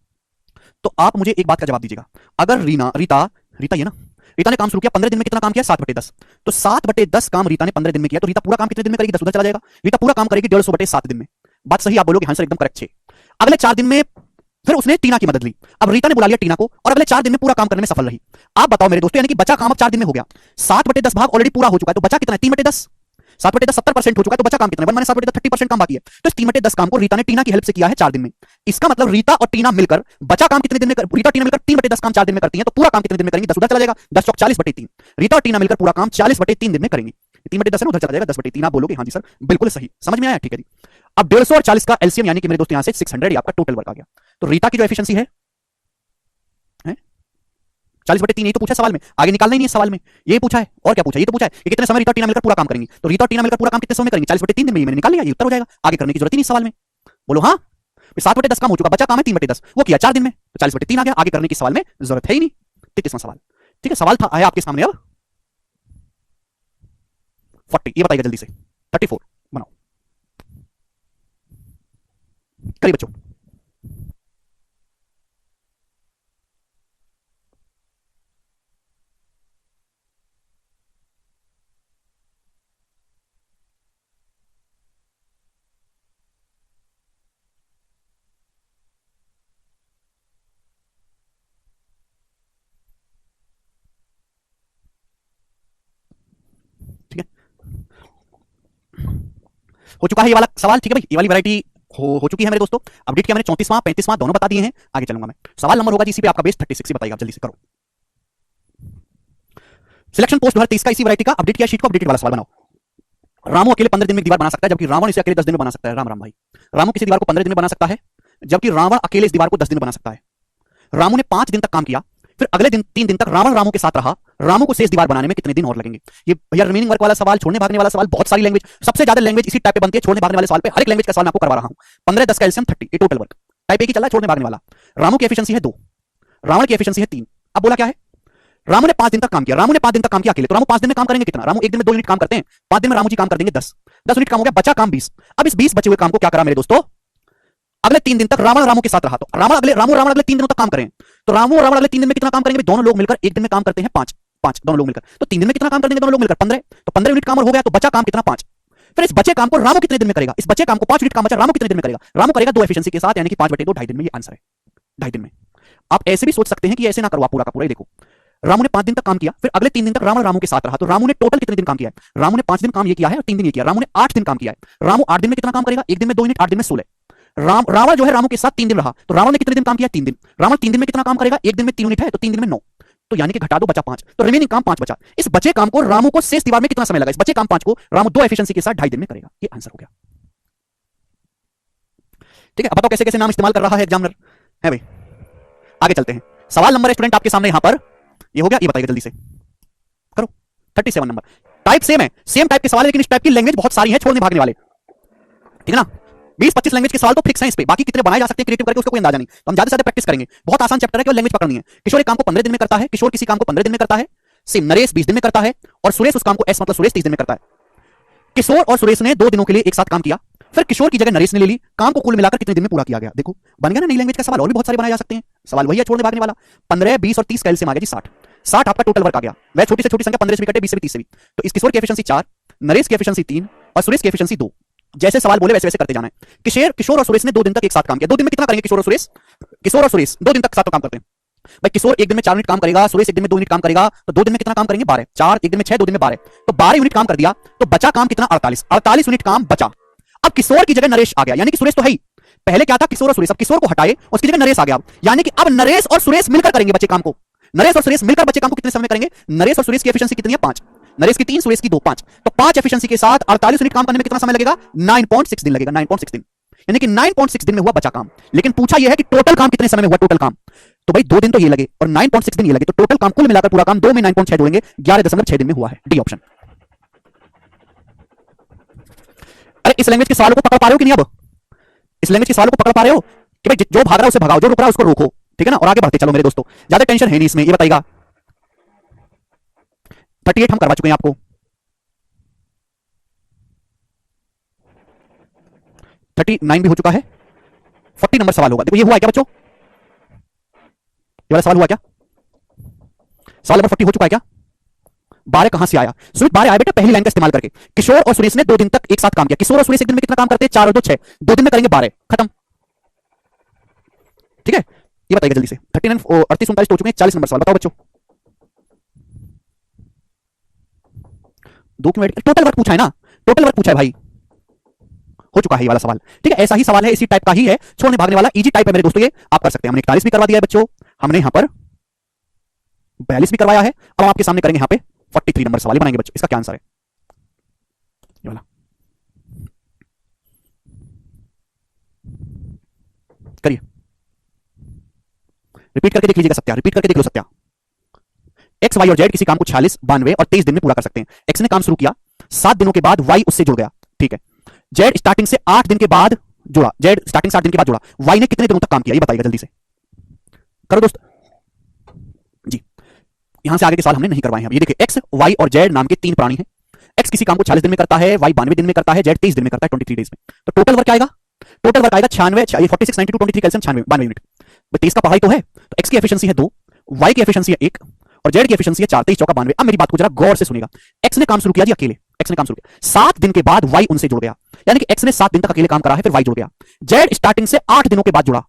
तो आप मुझे एक बात का जवाब दीजिएगा, अगर रीता ये ना, रीता ने काम शुरू किया, 15 दिन में कितना काम किया? 7/10। तो 7/10 काम रीता ने 15 दिन में किया, तो रीता पूरा काम कितने दिन में करेगी? 10 उधर चला जाएगा। रीता पूरा काम करेगी 150/7 दिन में। बात सही, आप बोलोगे हाँ सर एकदम करेक्ट। 6 अगले 4 दिन में फिर उसने टीना की मदद ली। अब रीता ने बुला लिया टीना को और अगले 4 दिन में पूरा काम करने में सफल रही। आप बताओ मेरे दोस्तों, यानी कि बचा काम अब 4 दिन में हो गया। 7/10 भाग ऑलरेडी पूरा हो चुका है, तो बचा कितना है? 3/10। 7/10 70% हो चुका है, तो बचा काम कितना है? 1 - 7/10 30% काम बाकी है। तो इस 3/10 काम को रीता ने टीना की हेल्प से किया है 4 दिन में। इसका मतलब रीता और टीना मिलकर बचा काम कितने दिन में रीता टीना मिलकर 3/10 काम 4 दिन में करती हैं, तो पूरा काम कितने दिन में करेंगी? 10 उधर चला जाएगा, 10 चौक 40/3। रीता और टीना मिलकर पूरा काम 40/3 दिन में करेंगी। 3/10 है ना, उधर चला जाएगा 10/3। आप बोलोगे हाँ जी सर बिल्कुल सही, समझ में आया? ठीक है जी। अब 150 और 40 का एलसीएम यानी कि मेरे दोस्त यहां से 600 आपका टोटल वर्क आ गया। तो रीता की जो एफिशिएंसी है 40/3, यही तो पूछा सवाल में, आगे निकालना ही नहीं है सवाल में, यही पूछा है। और क्या पूछा? ये तो पूछा है कि कितने समय रीता और टीना मिलकर पूरा काम करेंगी। तो रीता और टीना मिलकर पूरा काम कितने समय में करेंगे? 40/3 दिन में। ये मैंने निकाल लिया, ये उत्तर हो जाएगा, आगे करने की जरूरत ही नहीं सवाल में। बोलो हाँ। 7/10 काम हो चुका, बचा काम है 3/10, वो किया 4 दिन में, तो 40/3 आ गया, आगे करने की सवाल में जरूरत है ही नहीं। 33वां सवाल। ठीक है, सवाल था आया आपके सामने अब 40, ये बताइएगा जल्दी से। 34 बनाओ, करिए बच्चों। ठीक है, हो चुका है ये वाला सवाल। ठीक है भाई, ये वाली वैरायटी हो चुकी है मेरे दोस्तों। अपडेट किया मैंने, 34वां 35वां दोनों बता दिए हैं। आगे चलूंगा मैं, सवाल नंबर होगा जिसी पे आपका बेस 36 ही बताइएगा, जल्दी से करो। सिलेक्शन पोस्ट 2023 का इसी वैरायटी का अपडेट किया शीट को, अपडेटेड वाला सवाल बनाओ। रामू अकेले 15 दिन में एक दीवार बना सकता है, जबकि रावण इसे अकेले 10 दिन में बना सकता है। राम राम भाई, रामू किसी दीवार को 15 दिन में बना सकता है, जबकि रावण अकेले इस दीवार को 10 दिन में बना सकता है। रामू ने 5 दिन तक काम किया, फिर अगले दिन 3 दिन तक रावण रामू के साथ रहा। रामू को शेष दीवार बनाने में कितने दिन और लगेंगे? ये भैया रिमेनिंग वर्क वाला सवाल, छोड़ने भागने वाला सवाल, बहुत सारी लैंग्वेज, सबसे ज्यादा लैंग्वेज इसी टाइप पे बनती है छोड़ने भागने वाले सवाल पे। हर एक लैंग्वेज का सवाल मैं आपको करवा रहा हूं। 15 10 का एलसीएम 30, ये टोटल वर्क टाइप एक ही चल रहा है, छोड़ने भागने वाला। रामू की एफिशिएंसी है 2, रावण की एफिशिएंसी है 3। अब बोला क्या है? रामू ने 5 दिन तक काम किया, रामू ने 5 दिन तक काम किया अकेले, तो रामू 5 दिन में काम करेंगे कितना? रामू एक दिन में 2 यूनिट काम करते हैं, 5 दिन में रामू जी काम कर देंगे 10 यूनिट काम हो गया, बचा काम 20। अब इस 20 बचे हुए काम को क्या करा मेरे दोस्तों? अगले 3 दिन तक रावण रामू के साथ रहा, तो रावण अगले 3 दिनों तक काम करें, तो रामू और रावण अगले 3 दिन में कितना काम करेंगे? दोनों लोग मिलकर एक दिन में काम करते हैं 5 दोनों लोग मिलकर, तो 3 दिन में कितना काम करेंगे दोनों लोग मिलकर? 15, तो 15 यूनिट काम और हो गया, तो बचा काम कितना? 5। फिर इस बचे काम को रामू कितने दिन में करेगा? इस बचे काम को 5 यूनिट काम बचा, रामू कितने दिन में करेगा? रामू करेगा 2 एफिशिएंसी के साथ, यानी कि 5/2 2.5 दिन में। ये आंसर है 2.5 दिन में। आप ऐसे भी सोच सकते हैं कि ऐसे ना करो, आप पूरा का पूरा ही देखो। रामू ने 5 दिन तक काम किया, फिर अगले 3 दिन तक रावण रामू के साथ रहा, तो रामू ने टोटल कितने दिन काम किया है? रामू ने 5 दिन काम ये किया है और 3 दिन ये किया, रामू ने 8 दिन काम किया है। रामू 8 दिन में कितना काम करेगा? एक दिन में 2 यूनिट, 8 दिन में 16। रावण जो है रामू के साथ 3 दिन रहा, तो रावण ने कितने दिन काम किया? 3 दिन। रावण 3 दिन में कितना काम करेगा? एक दिन में 3 यूनिट है, तो 3 दिन में 9, तो यानी कि घटा दो, बचा 5, तो रिमेनिंग काम 5 बचा। इस बचे काम को रामू को शेष दीवार में कितना समय लगा? इस बचे काम 5 को रामू 2 एफिशिएंसी के साथ 2.5 दिन में करेगा। ये आंसर हो गया। ठीक है, अब बताओ कैसे कैसे नाम इस्तेमाल कर रहा है एग्जामिनर, है भाई। आगे चलते हैं, सवाल नंबर स्टूडेंट आपके सामने यहां पर ये हो गया, ये बताइए जल्दी से करो। 37 नंबर, टाइप सेम है, सेम टाइप के सवाल है, लेकिन इस टाइप की लैंग्वेज बहुत सारी है छोड़ने भागने वाले। ठीक है ना, 20-25 लैंग्वेज के सवाल तो फिक्स है, इस पे बाकी कितने बनाए जा सकते हैं क्रिएटिव करके उसका कोई अंदाजा नहीं, तो हम ज्यादा से ज्यादा प्रैक्टिस करेंगे। बहुत आसान चैप्टर है, केवल लैंग्वेज पकड़नी है। किशोर एक काम को 15 दिन में करता है, किशोर किसी काम को 15 दिन में करता है, सेम नरेश 20 दिन में करता है, और सुरेश उस काम को एस मतलब सुरेश 30 दिन में करता है। किशोर और सुरेश ने 2 दिनों के लिए एक साथ काम किया, फिर किशोर की जगह नरेश ने ले ली, काम को कुल मिलाकर कितने दिन में पूरा किया गया? देखो बन गया ना नई लैंग्वेज का सवाल, और भी बहुत सारे बनाए जा सकते हैं। सवाल वही है छोड़ने भागने वाला। 15 20 और 30 का एलसीएम आ गया जी 60 आपका टोटल वर्क आ गया। वह छोटी से छोटी संख्या 15 से भी कटे, 20 से भी, 30 से भी, तो इस किशोर की एफिशिएंसी 4, नरेश की एफिशिएंसी 3 और सुरेश की एफिशिएंसी 2। जैसे सवाल बोले वैसे वैसे करते जाना है। किशोर और सुरेश ने 2 दिन तक एक साथ काम किया, 2 दिन में कितना करेंगे किशोर और सुरेश? किशोर और सुरेश 2 दिन तक साथ काम करते हैं भाई। किशोर एक दिन में 4 यूनिट काम करेगा, सुरेश एक दिन में 2 यूनिट काम करेगा, तो 2 दिन में कितना काम करेंगे? 12। 4 एक दिन में 6, 2 दिन में 12, तो 12 यूनिट काम कर दिया, तो बचा काम कितना? 48 यूनिट काम बचा। अब किशोर की जगह नरेश आ गया, यानी कि सुरेश तो है ही, पहले क्या था? किशोर और सुरेश, अब किशोर को हटाए उसकी जगह नरेश आ गया, यानी कि अब नरेश और सुरेश मिलकर करेंगे बचे काम को। नरेश और सुरेश मिलकर बचे काम को कितने समय में करेंगे? नरेश और सुरेश की एफिशिएंसी कितनी है? 5, नरेश की 3, सुरेश की 2, 5, तो 5 एफिशिएंसी के साथ 48 यूनिट काम करने में कितना समय लगेगा? 9.6 दिन लगेगा, 9.6 दिन, यानी कि 9.6 दिन में हुआ बचा काम। लेकिन पूछा यह है कि टोटल काम कितने समय में हुआ? टोटल काम तो भाई 2 दिन तो ये लगे और 9.6 दिन ये लगे, तो टोटल काम कुल मिलाकर पूरा काम 2 में 9.6 जोड़ेंगे, 11.6 दिन में हुआ है। D option. अरे इस लैंग्वेज के सवालों को पकड़ पा रहे हो कि नहीं? अब इस लैंग्वेज के सवालों को पकड़ पा रहे हो? कि भाई जो भाग रहा है उसे भगाओ, जो रुक रहा है उसको रोको, ठीक है ना, और आगे बढ़ते चलो मेरे दोस्तों, ज्यादा टेंशन है नहीं इसमें। ये बताइएगा 38 हम करवा चुके हैं आपको, 39 भी हो चुका है, 40 नंबर सवाल होगा। देखो ये हुआ है क्या बच्चों, ये वाला सवाल हुआ क्या, सवाल नंबर 40 हो चुका है क्या। 12 कहां से आया सुमित, 12 आया बेटा पहली लाइन का इस्तेमाल करके। किशोर और सुरेश ने 2 दिन तक एक साथ काम किया। किशोर और सुरेश एक दिन में कितना काम करते हैं, 4 और 2 6, 2 दिन में करेंगे 12, खत्म, ठीक है। ये बताइएगा जल्दी से, 39 और 38 39 हो चुके हैं, 40 नंबर सवाल बताओ बच्चों। 2 क्यों, टोटल वर्क पूछा है ना, टोटल वर्क पूछा है भाई, हो चुका है ये वाला सवाल, ठीक है। ऐसा ही सवाल है, इसी टाइप का ही है, छोड़ने भागने वाला, इजी टाइप है मेरे दोस्तों, ये आप कर सकते हैं। हमने 41 भी करवा दिया है बच्चों, हमने यहां पर 42 भी करवाया है। अब हम आपके सामने करेंगे यहां पे 43 नंबर सवाल बनाएंगे बच्चों। इसका क्या आंसर है, ये वाला करिए, रिपीट करके देख लीजिएगा सत्या, रिपीट करके देख लो सत्या। एक्स वाई और जेड किसी काम को 46, 92 और 23 दिन में पूरा कर सकते हैं। एक्स ने काम शुरू किया, 7 दिनों के बाद वाई उससे जुड़ गया, ठीक है। जेड स्टार्टिंग से 8 दिन के बाद जुड़ा, जेड स्टार्टिंग से 8 दिन के बाद जुड़ा, वाई ने कितने दिनों तक काम किया, ये बताइएगा जल्दी से, करो दोस्त जी। यहां से आगे के सवाल हमने नहीं करवाए हैं। ये देखिए एक्स वाई और जेड नाम के 3 प्राणी हैं। एक्स किसी काम को 40 दिन में करता है, वाई 92 दिन में करता है, जेड 23 दिन में करता है, 23 डेज में। तो टोटल वर्क आएगा, टोटल वर्क आएगा 96, 46 92 23 कैल्शियम 96 92 यूनिट। 23 का पढ़ाई तो है, तो एक्स की एफिशिएंसी है 2, वाई की एफिशिएंसी है 1 और जेड की एफिशिएंसी है 4, 23 चौका 92। अब मेरी बात को जरा गौर से सुनिएगा। एक्स ने काम शुरू किया जी अकेले, एक्स ने काम शुरू किया, 7 दिन के बाद वाई उनसे जुड़ गया, यानी कि एक्स ने 7 दिन तक अकेले काम करा है, फिर वाई जुड़ गया। जेड स्टार्टिंग से 8 दिनों के बाद जुड़ा,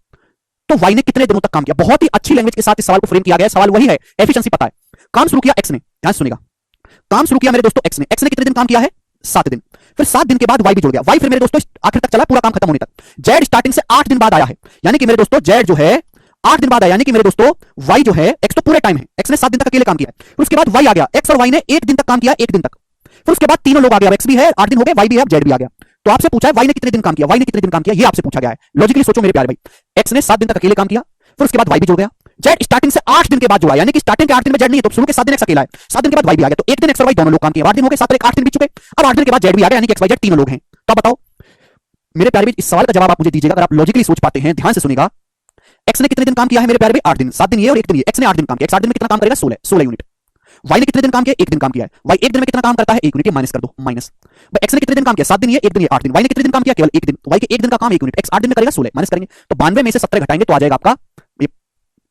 तो वाई ने कितने दिनों तक काम किया। बहुत ही अच्छी लैंग्वेज के साथ इस सवाल को फ्रेम किया गया है। सवाल वही है, एफिशिएंसी पता है। काम शुरू किया एक्स ने, ध्यान से सुनिएगा, काम शुरू किया मेरे दोस्तों एक्स ने कितने दिन काम किया है, 7 दिन। फिर 7 दिन के बाद वाई भी जुड़ गया, वाई फिर मेरे दोस्तों आखिर तक चला, पूरा काम खत्म होने तक। जेड स्टार्टिंग से 8 दिन बाद आया है, यानी कि मेरे दोस्तों जेड जो है 8 दिन बाद आया, यानी कि मेरे दोस्तों वाई जो है, एक्स तो पूरे टाइम है, एक्स ने 7 दिन तक अकेले काम किया है। फिर उसके बाद वाई आ गया, एक्स और वाई ने 1 दिन तक काम किया, 1 दिन तक। फिर उसके बाद तीनों लोग आ गए, एक्स भी है 8 दिन हो गए, वाई भी है, जेड भी आ गया। तो आपसे पूछा है वाई ने कितने दिन काम किया, वाई ने कितने दिन काम किया, ये आपसे पूछा गया है। लॉजिकली सोचो मेरे प्यारे भाई, एक्स ने 7 दिन तक अकेले काम किया, फिर उसके बाद वाई भी जुड़ गया। जेड स्टार्टिंग से 8 दिन के बाद जुड़ा, यानी कि स्टार्टिंग के 8 दिन में जेड नहीं है, तो शुरू के 7 दिन एक्स अकेला है, 7 दिन के बाद वाई भी आ गया, तो 1 दिन एक्स और वाई दोनों लोग काम किए, 8 दिन हो गए, 7 और 8 दिन बीत चुके। अब 8 दिन के बाद जेड भी आ गया, यानी कि एक्स वाई जेड तीनों लोग हैं। तो बताओ मेरे प्यारे भाई, इस सवाल का जवाब आप मुझे दीजिएगा अगर आप लॉजिकली सोच पाते हैं। ध्यान से सुनिएगा, एक्स ने कितने दिन काम किया है मेरे प्यारे भाई, 8 दिन, 7 दिन ये और 1 दिन ये। एक्स ने 8 दिन काम किया, एक्स 8 दिन में कितना काम करेगा, 16 यूनिट। वाई ने कितने दिन काम किया, 1 दिन काम किया है, वाई 1 दिन में कितना काम करता है, 1 यूनिट, ये माइनस कर दो, माइनस। एक्स ने कितने दिन काम किया, 7 दिन ये, 1 दिन ये, 8 दिन। वाई ने कितने दिन काम किया, केवल 1 दिन, वाई के 1 दिन का काम 1 यूनिट, एक्स 8 दिन में करेगा 16, माइनस करेंगे तो 92 में से 17 घटाएंगे तो आ जाएगा आपका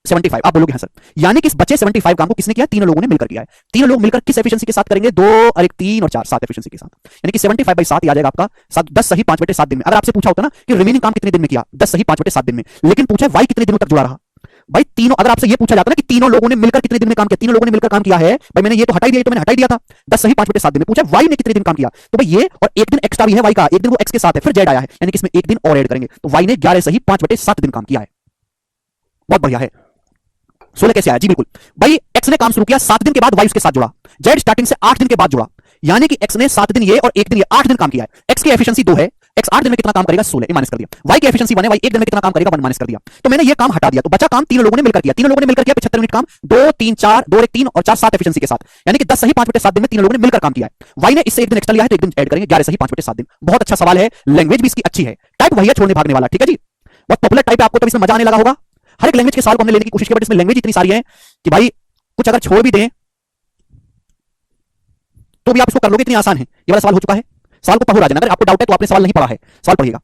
75। आप बोलोगे हाँ सर, यानी कि इस बचे 75 काम को किसने किया, तीनों लोगों ने मिलकर किया है। तीनों लोग मिलकर किस एफिशिएंसी के साथ करेंगे, 2 और 1 3 और 4 7 एफिशिएंसी के साथ, यानी कि 75/7 आ जाएगा आपका 10 सही 5/7 दिन में। अगर आपसे पूछा होता ना कि रिमेनिंग काम कितने दिन में किया, 10 सही 5/7 दिन में, लेकिन पूछा है वाई कितने दिनों तक जुड़ा रहा। भाई तीनों, अगर आपसे ये पूछा जाता ना कि तीनों लोगों ने मिलकर कितने दिन में काम किया, तीनों लोगों ने मिलकर काम किया है, भाई मैंने ये तो हटा ही दिया, तो मैंने हटा ही दिया था, 10 सही 5/7 दिन में। पूछा वाई ने कितने दिन काम किया, तो भाई ये और 1 दिन एक्स्ट्रा भी है वाई का, 1 दिन वो एक्स के साथ है, फिर जेड आया है, यानी कि इसमें 1 दिन और ऐड करेंगे, तो वाई ने 11 सही 5/7 दिन काम किया है। बहुत बढ़िया है। 16 कैसे आया जी, बिल्कुल भाई, एक्स ने काम शुरू किया, 7 दिन के बाद वाई उसके साथ जुड़ा, जेड स्टार्टिंग से 8 दिन के बाद जुड़ा, यानी कि एक्स ने 7 दिन ये और 1 दिन ये, 8 दिन काम किया है। एक्स की एफिशिएंसी 2 है, एक्स 8 दिन में कितना काम करेगा, 16, ये माइनस कर दिया। वाई की एफिशिएंसी 1 है, वाई 1 दिन में कितना काम करेगा, 1 माइनस कर दिया। तो मैंने ये काम हटा दिया, तो बचा काम तीनों लोगों ने मिलकर किया, तीनों लोगों ने मिलकर किया 75 यूनिट काम, 2 3 4 2 1 3 और 4 7 एफिशिएंसी के साथ, यानी कि 10 सही 5/7 दिन में तीनों लोगों ने मिलकर काम किया है। वाई ने इससे 1 दिन एक्स्ट्रा लिया है, तो 1 दिन ऐड करेंगे, 11 सही 5/7 दिन। बहुत अच्छा सवाल है, लैंग्वेज भी इसकी अच्छी है, टाइप वही है छोड़ने भागने वाला, ठीक है जी, बहुत पॉपुलर टाइप है, आपको तब इसमें मजा आने लगा होगा। हर एक लैंग्वेज के सवाल को हमने लेने की कोशिश की, बट इसमें लैंग्वेज इतनी सारी है कि भाई कुछ अगर छोड़ भी दें तो भी आप इसको कर लोगे, इतनी आसान है। ये वाला सवाल हो चुका है, सवाल को पढ़ो राजन, अगर आपको डाउट है तो आपने सवाल नहीं पढ़ा है, सवाल पढ़िएगा।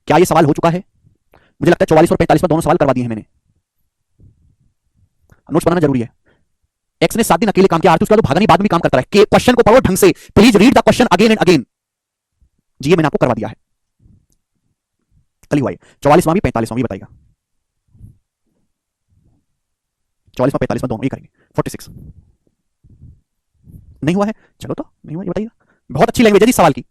क्या ये सवाल हो चुका है, मुझे लगता है 44 और 45 में दोनों सवाल करवा दिए हैं मैंने, नोट्स बनाना जरूरी है। एक्स ने 7 दिन अकेले काम किया, उसके बाद भागा नहीं, बाद में काम करता है। क्वेश्चन को पढ़ो ढंग से, please read the question again and again. जी ये मैंने आपको करवा दिया है, कल ही हुआ है। 44वां भी 45वां भी बताइएगा, 44वां 45वां दोनों ही करेंगे। 46 नहीं हुआ है, चलो तो नहीं हुआ, ये बताइएगा। बहुत अच्छी लैंग्वेज है इस सवाल की।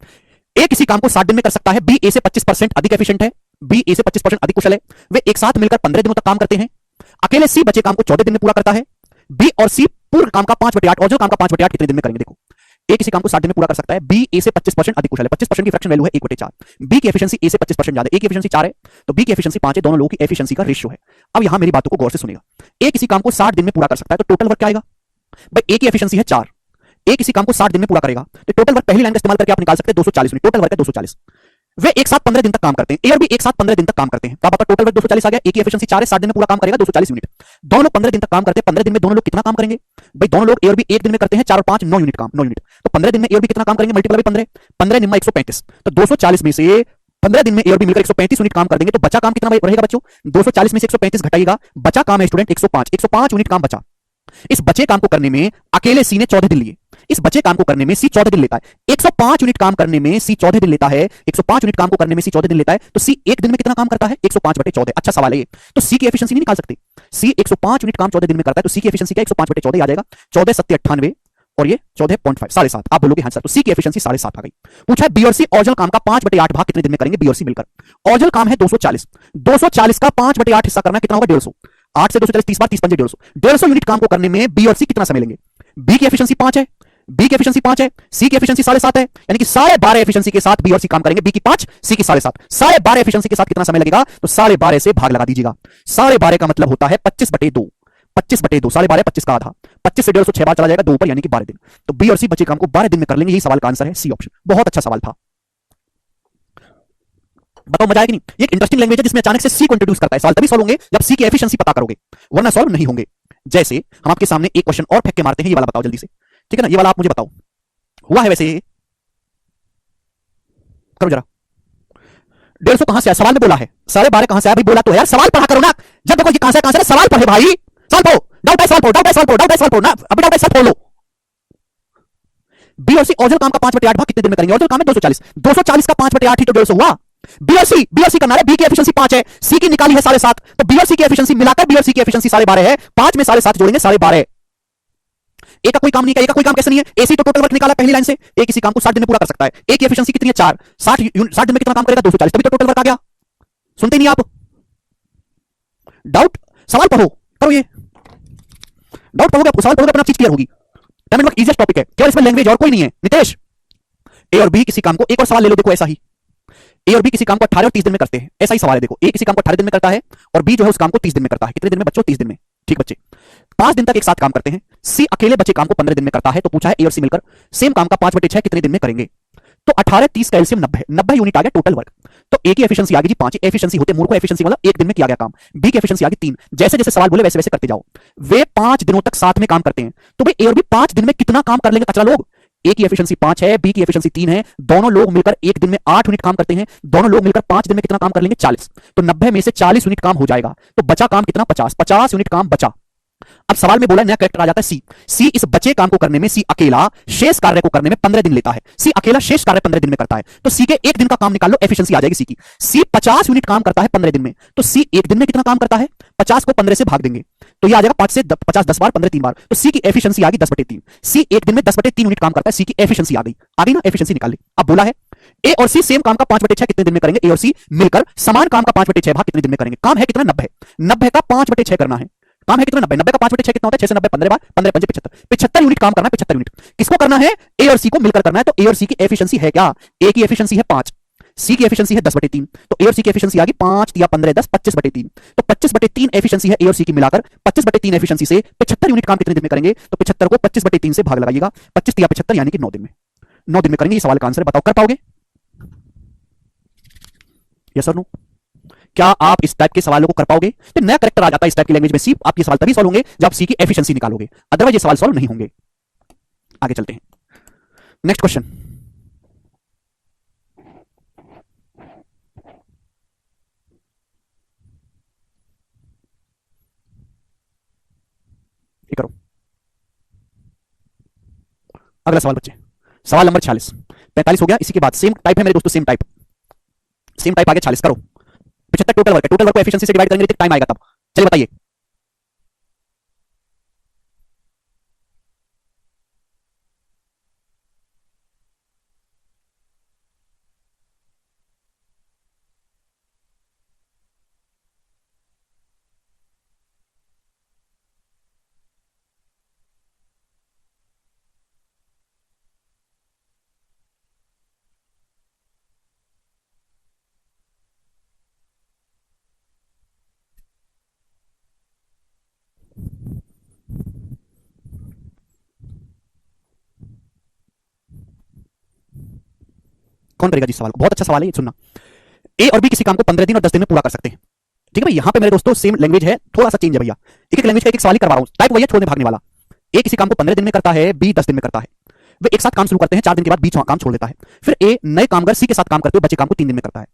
ए किसी काम को 60 दिन में कर सकता है, बी ए से 25% अधिक एफिशिएंट है, बी ए से 25% अधिक कुशल है, वे एक साथ मिलकर 15 दिनों तक काम करते हैं। अकेले सी बचे काम को 14 दिन में पूरा करता है। बी और सी पूर्ण काम का 5/8 और जो काम का 5/8 कितने दिन में करेंगे। देखो ए किसी काम को 60 दिन में पूरा कर सकता है, बी ए से 25% अधिक कुशल है, 25% की फ्रैक्शन वैल्यू है 1/4। बी की एफिशिएंसी ए से 25% ज्यादा, ए की एफिशिएंसी 4 है, तो बी की एफिशिएंसी 5 है, दोनों लोगों की एफिशिएंसी का रेशियो है। अब यहां मेरी बातों को गौर से सुनिएगा, ए किसी काम को 60 दिन में पूरा कर सकता है, तो टोटल वर्क क्या आएगा भाई, ए की एफिशिएंसी है 4, ए किसी काम को 60 दिन में पूरा करेगा, तो टोटल वर्क पहली लाइन का इस्तेमाल करके आप निकाल सकते हैं 240 यूनिट, टोटल वर्क है 240। वे एक साथ 15 दिन तक काम करते हैं। ए और बी एक साथ 15 दिन तक काम करते हैं, तो आपका टोटल वर्क 240 आ गया। ए की एफिशिएंसी 4 है, 7 दिन में पूरा काम करेगा, 240 यूनिट। दोनों लोग 15 दिन तक काम करते हैं। 15 दिन में दोनों लोग कितना काम करेंगे भाई? दोनों लोग ए और बी एक दिन में करते हैं 4 और 5 9 यूनिट काम, 9 यूनिट। तो 15 दिन में ए और बी कितना काम करेंगे? मल्टीप्लाई 15, 15 निम्मा 135, तो 240 में से 15 दिन में ए और बी मिलकर 135 यूनिट काम कर देंगे। तो बचा काम कितना रहेगा बच्चों? 240 में से 135 घटाइएगा, बचा काम है स्टूडेंट 105 यूनिट काम बचा। इस बचे काम को करने में अकेले सी ने 14 दिन लिए। इस बचे काम को करने में सी 14 दिन लेता है। 105 यूनिट काम करने में सी 14 दिन लेता है। 105 यूनिट काम को करने में सी 14 दिन लेता है, तो सी एक दिन में कितना काम करता है? 105/14। अच्छा सवाल है ये। तो सी की एफिशिएंसी नहीं निकाल सकते। सी 105 यूनिट काम 14 दिन में करता है, तो सी की एफिशिएंसी क्या? 105/14 आ जाएगा। 14 7 98 और ये 14.5, 7.5। आप बोलोगे हाँ सर, तो सी की एफिशिएंसी 7.5 आ गई। पूछा है बी और सी ओरिजिनल काम का 5/8 भाग कितने दिन में करेंगे? बी और सी मिलकर ओरिजिनल काम है 240, 240 का 5/8 हिस्सा करना कितना होगा? 150। 8 से 240 30 बार, 30 पंजे 150। 150 यूनिट काम को करने में बी और सी कितना समय लेंगे? बी की एफिशिएंसी 5 है, बी की एफिशिएंसी 5 है, सी की एफिशिएंसी 7.5 है, यानी कि 12.5 एफिशिएंसी के साथ बी और सी काम करेंगे। बी की 5, सी की 7.5, 12.5 एफिशिएंसी के साथ कितना समय लगेगा? तो 12.5 से भाग लगा दीजिएगा। 12.5 का मतलब होता है 25/2, 25/2, 12.5 25 का आधा, 25 से 150 6 बार चला जाएगा, 2 ऊपर यानी कि 12 दिन। तो बी और सी बचे काम को 12 दिन में कर लेंगे। यही सवाल का आंसर है, सी ऑप्शन। बहुत अच्छा सवाल था। बताओ मजा आया कि नहीं? ये एक इंटरेस्टिंग लैंग्वेज है जिसमें अचानक से सी को इंट्रोड्यूस करता है। सवाल तभी सॉल्व होंगे जब सी की एफिशिएंसी पता करोगे, वरना सॉल्व नहीं होंगे। जैसे हम आपके सामने एक क्वेश्चन और फेंक के मारते हैं, ये वाला बताओ जल्दी से, ठीक है ना? ये वाला आप मुझे बताओ, हुआ है वैसे? करो जरा। 150 कहां से है? सवाल में बोला है 12.5 कहां से है भाई? बोला तो है यार, सवाल पढ़ा करो ना। जब देखो ये कहां से कहां से, सवाल पढ़े भाई, सवाल पढ़ो। डाउट है सवाल पढ़ो, डाउट है सवाल पढ़ो, डाउट है सवाल पढ़ो ना, अभी डाउट है सवाल पढ़ लो। बी और सी ओरिजिनल काम का 5/8 भाग कितने दिन में करेंगे? ओरिजिनल काम है 240, 240 का 5/8 ही तो 150 हुआ। बी और सी करना है। बी की एफिशिएंसी 5 है, सी की निकाली है 7.5, तो बी और सी की एफिशिएंसी मिलाकर बी और सी की एफिशिएंसी 12.5 है। 5 में 7.5 जोड़ेंगे 12.5। ए का कोई काम नहीं किया, ए का कोई काम कैसे नहीं है? एसी तो टोटल वर्क निकाला पहली लाइन से, ए किसी काम को 60 दिन में पूरा कर सकता है। ए की एफिशिएंसी कितनी है? 4, 60 दिन में कितना काम करेगा? 240, तभी तो टोटल वर्क आ गया। सुनते नहीं आप? डाउट, सवाल पढ़ो, करो ये। डाउट पढ़ोगे, सवाल पढ़ोगे, अपना चीज क्लियर होगी। Time and work easiest topic है, केवल इसमें लैंग्वेज और कोई नहीं है। नितेश, ए और बी किसी काम को, एक और सवाल ले लो, देखो ऐसा ही। ए और बी किसी काम को 18 और 30 दिन में करते हैं, ऐसा ही सवाल है। देखो ए किसी काम को 18 दिन में करता है और बी जो है उस काम को 30 दिन में करता है। कितने दिन में बच्चों? 30 दिन में। ठीक बच्चे, 5 दिन तक एक साथ काम करते हैं। सी अकेले बचे काम को 15 दिन में करता है। तो पूछा है ए और सी मिलकर सेम काम का 5/6 कितने दिन में करेंगे? तो 18 30 का एलसीएम 90 है, 90 यूनिट आ गया टोटल वर्क। तो ए की एफिशिएंसी आ गई जी 5, एफिशिएंसी होते मूर्खों, एफिशिएंसी मतलब एक दिन में किया गया काम। बी की एफिशिएंसी आ गई 3। जैसे जैसे सवाल बोले वैसे वैसे करते जाओ। वे 5 दिनों तक साथ में काम करते हैं, तो भाई ए और बी 5 दिन में कितना काम कर लेंगे कचरा लोग? ए की एफिशिएंसी 5 है, बी की एफिशिएंसी 3 है, दोनों लोग मिलकर एक दिन में 8 यूनिट काम करते हैं। दोनों लोग मिलकर 5 दिन में कितना काम कर लेंगे? 40। तो 90 में से 40 यूनिट काम हो जाएगा, तो बचा काम कितना? 50, 50 यूनिट काम बचा। अब सवाल में बोला नया कैरेक्टर आ जाता है सी। सी इस बचे काम को करने में, सी अकेला शेष कार्य को करने में 15 दिन लेता है। सी अकेला शेष कार्य 15 दिन में करता है, तो सी के एक दिन का काम निकाल लो, एफिशिएंसी आ जाएगी सी की। सी 50 यूनिट काम करता है 15 दिन में, तो सी एक दिन में कितना काम करता है? 50 को 15 से भाग देंगे, तो ये आ जाएगा 5 से 50 10 बार, 15 3 बार, तो सी की एफिशिएंसी आ गई 10/3। सी एक दिन में 10/3 यूनिट काम करता है, सी की एफिशिएंसी आ गई ना, एफिशिएंसी निकाल ली। अब बोला है ए और सी सेम काम का 5/6 कितने दिन में करेंगे? ए और सी मिलकर समान काम का 5/6 भाग कितने दिन में करेंगे? काम है कितना? 90। 90 का 5/6 करना है। काम है कितना? 90। 90 का 5/6 कितना होता है? 6 से 90 15 बार, 15 5 75, 75 यूनिट काम करना है। 75 यूनिट किसको करना है? ए और सी को मिलकर करना है। तो ए और सी की एफिशिएंसी है क्या? ए की एफिशिएंसी है 5, सी की एफिशिएंसी है 10/3, तो ए और सी की एफिशिएंसी आ गई 5 या 15 10 25/3। तो 25/3 एफिशिएंसी है ए और सी की मिलाकर। 25/3 एफिशिएंसी से 75 यूनिट काम कितने दिन में करेंगे? तो 75 को 25/3 से भाग लगाइएगा, 25 या 75 यानी कि 9 दिन में। 9 दिन में करेंगे। ये सवाल का आंसर है, बताओ कर पाओगे? यस और नो? क्या आप इस टाइप के सवालों को कर पाओगे? तो नया कैरेक्टर आ जाता है इस टाइप की लैंग्वेज में सी। आप ये सवाल तभी सॉल्व होंगे जब सी की एफिशिएंसी निकालोगे, अदरवाइज ये सवाल सॉल्व नहीं होंगे। आगे चलते हैं, नेक्स्ट क्वेश्चन। ये करो, अगला सवाल बच्चे, सवाल नंबर 46। 45 हो गया, इसी के बाद सेम टाइप है मेरे दोस्तों, सेम टाइप, सेम टाइप आगे 40 करो। 75 टोटल वर्क है, टोटल वर्क को एफिशिएंसी से डिवाइड करेंगे, टाइम आएगा तब। चलिए बताइए। कौन करेगा जी सवाल को? बहुत अच्छा सवाल है, ये सुनना। ए और बी किसी काम को 15 दिन और 10 दिन में पूरा कर सकते हैं। ठीक है भाई, यहां पे मेरे दोस्तों सेम लैंग्वेज है, थोड़ा सा चेंज है भैया। एक एक लैंग्वेज का एक सवाल ही करवा रहा हूं, टाइप वही है, छोड़ने भागने वाला। ए किसी काम को 15 दिन में करता है, बी 10 दिन में करता है। वे एक साथ काम शुरू करते हैं, 4 दिन के बाद बी काम छोड़ देता है। फिर ए नए कामगार सी के साथ काम करते हुए बचे काम को 3 दिन में करता है।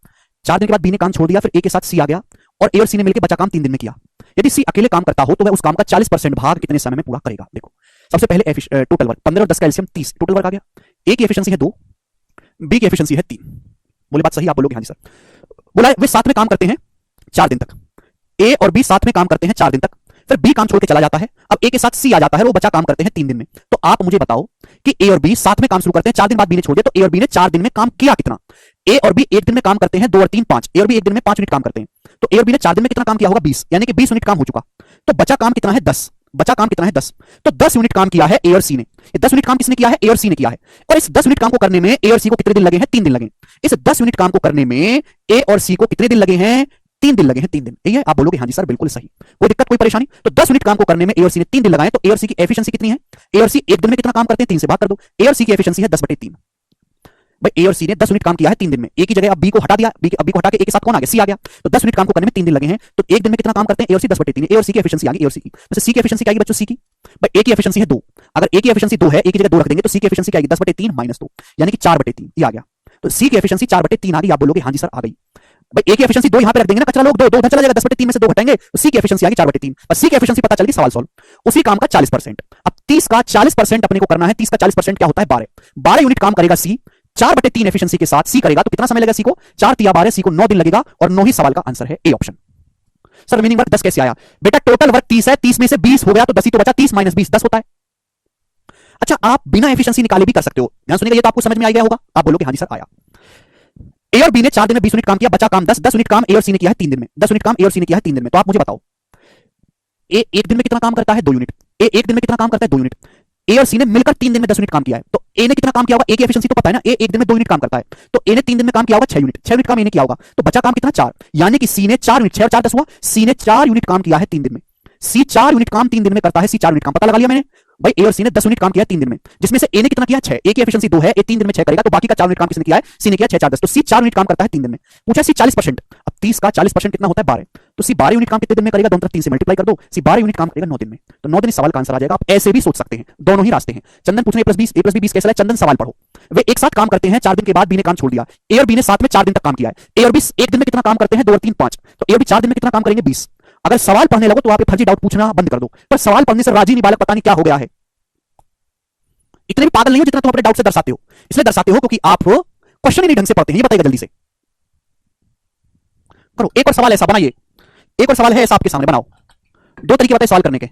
4 दिन के बाद बी ने काम छोड़ दिया, फिर ए के साथ सी आ गया और ए और सी ने मिलकर बचा काम 3 दिन में किया। यदि सी अकेले काम करता हो तो वह उस काम का 40% भाग कितने समय में पूरा करेगा? देखो, सबसे पहले टोटल वर्क 15 और 10 का एलसीएम 30, टोटल वर्क आ गया। ए की एफिशिएंसी है 2, बी की एफिशिएंसी है 3। बोले बात सही? आप बोलोगे हाँ जी सर। बोला वे साथ में काम करते हैं 4 दिन तक। ए और बी साथ में काम करते हैं 4 दिन तक, फिर बी काम छोड़ के चला जाता है। अब ए के साथ सी आ जाता है, वो बचा काम करते हैं 3 दिन में। तो आप मुझे बताओ कि ए और बी साथ में काम शुरू करते हैं, 4 दिन बाद बी ने छोड़ दिया, तो ए और बी ने 4 दिन में काम किया कितना? ए और बी एक दिन में काम करते हैं 2 और 3 5, ए और बी एक दिन में 5 यूनिट काम करते हैं, तो ए और बी ने 4 दिन में कितना काम किया होगा? 20, यानी कि 20 यूनिट काम हो चुका। तो बचा काम कितना है? 10। बचा काम कितना है? 10। तो 10 यूनिट काम किया है ए और सी ने। ये 10 यूनिट काम किसने किया है? ए और सी ने किया है। और इस 10 यूनिट काम को करने में ए और सी को कितने दिन लगे हैं? 3 दिन लगे। इस 10 यूनिट काम को करने में ए और सी को कितने दिन लगे हैं? 3 दिन लगे हैं। 3 दिन, यही है? आप बोलोगे हाँ जी सर, बिल्कुल सही, कोई दिक्कत कोई परेशानी? तो 10 यूनिट काम को करने में ए और सी ने 3 दिन लगाए, तो ए और सी की एफिशिएंसी कितनी है? ए और सी एक दिन में कितना काम करते हैं? 3 से भाग कर दो। ए और सी की एफिशिएंसी है 10/3। भाई ए और सी ने 10 यूनिट काम किया है 3 दिन में। ए की जगह अब बी को हटा दिया, बी को हटा के ए के साथ कौन आ गया? सी आ गया। तो 10 यूनिट काम को करने में 3 दिन लगे हैं, तो एक दिन में कितना काम करते हैं? ए और सी 10/3। ए और सी की एफिशिएंसी आ गई। ए और सी की, वैसे सी की एफिशिएंसी क्या आएगी बच्चों? सी की भाई ए की एफिशिएंसी है 2। अगर ए की एफिशिएंसी 2 है, ए की जगह 2 रख देंगे, तो सी की एफिशिएंसी क्या आएगी? 10/3 - 2, यानी कि 4/3। ये आ गया। तो सी की एफिशिएंसी 4/3 आ गई। आप बोलोगे हाँ जी सर, आ गई। भाई ए की एफिशिएंसी 2 यहां पे रख देंगे ना, कचरा लोग 2 उधर चला जाएगा, 10/3 में से 2 घटाएंगे, तो सी की एफिशिएंसी आ गई 4/3। बस सी की एफिशिएंसी पता चल गई, सवाल सॉल्व। उसी काम का 40%। अब 30 का 40% अपने को करना है। 30 का 40% क्या होता है? 12। 12 यूनिट काम करेगा सी, 4/3 एफिशिएंसी के साथ सी करेगा, तो कितना समय लगेगा सी को? 4 तिया 12, सी को 9 दिन लगेगा, और 9 ही सवाल का आंसर है, A option. Sir remaining work 10 कैसे आया? बेटा टोटल वर्क 30 है, 30 में से 20 हो गया तो 10 ही तो बचा, 30 - 20 10 होता है। अच्छा, आप बिना एफिशिएंसी निकाले भी कर सकते हो। ध्यान सुनिएगा, ये तो आपको समझ में आ गया होगा। आप बोलोगे हाँ जी सर, आया। ए और बी ने 4 दिन में 20 यूनिट काम किया, बचा काम 10। 10 यूनिट काम ए और सी ने किया है 3 दिन में। 10 यूनिट काम ए और सी ने किया है 3 दिन में। तो आप मुझे बताओ, ए एक दिन में कितना काम करता है? 2 यूनिट। ए एक दिन में कितना काम करता है? 2 यूनिट। ए और सी ने मिलकर 3 दिन में 10 यूनिट काम किया है, तो ए ने कितना काम किया होगा? ए की एफिशिएंसी तो पता है ना, ए एक दिन में 2 यूनिट काम करता है, तो ए ने 3 दिन में काम किया होगा 6 यूनिट। 6 यूनिट काम ए ने किया होगा, तो बचा काम कितना? 4, यानी कि सी ने 4 यूनिट, 6 और 4 10 हुआ, सी ने 4 यूनिट काम किया है 3 दिन में। सी 4 यूनिट काम 3 दिन में करता है, सी 4 यूनिट काम पता लगा लिया मैंने। भाई ए और सी ने 10 यूनिट काम किया 3 दिन में, जिसमें से ए ने कितना किया? 6। ए की एफिशिएंसी 2 है, ए 3 दिन में 6 करेगा, तो बाकी का 4 यूनिट काम किसने किया है? सी ने किया। 6 4 10, तो सी 4 यूनिट काम करता है 3 दिन में। पूछा सी 40%। अब 30 का 40% कितना होता है? 12। तो सी 12 यूनिट काम कितने दिन में करेगा? दोनों तरफ 3 से मल्टीप्लाई कर दो, सी 12 यूनिट काम करेगा 9 दिन में। तो 9 दिन इस सवाल का आंसर आ जाएगा। आप ऐसे भी सोच सकते हैं, दोनों ही रास्ते हैं। चंदन पूछ रहे A+B, A+B कैसा है? चंदन सवाल पढ़ो। वे एक साथ काम करते हैं, 4 दिन के बाद बी ने काम छोड़ दिया। ए और बी ने साथ में 4 दिन तक काम किया है। ए और बी एक दिन में कितना काम करते हैं? 2 और 3 5, तो ए और बी 4 दिन में कितना काम करेंगे? 20। अगर सवाल पढ़ने लगो तो आप फर्जी डाउट पूछना बंद कर दो, पर सवाल पढ़ने से राजी नहीं बालक, पता नहीं क्या हो गया है। इतने भी पागल नहीं हो जितना तुम अपने डाउट से दर्शाते हो। इसलिए दर्शाते हो क्योंकि आप क्वेश्चन ही नहीं ढंग से पढ़ते हैं। ये बताइएगा जल्दी से करो। एक और सवाल ऐसा बनाइए, एक और सवाल है ऐसा आपके सामने, बनाओ। 2 तरीके बताए सवाल करने के।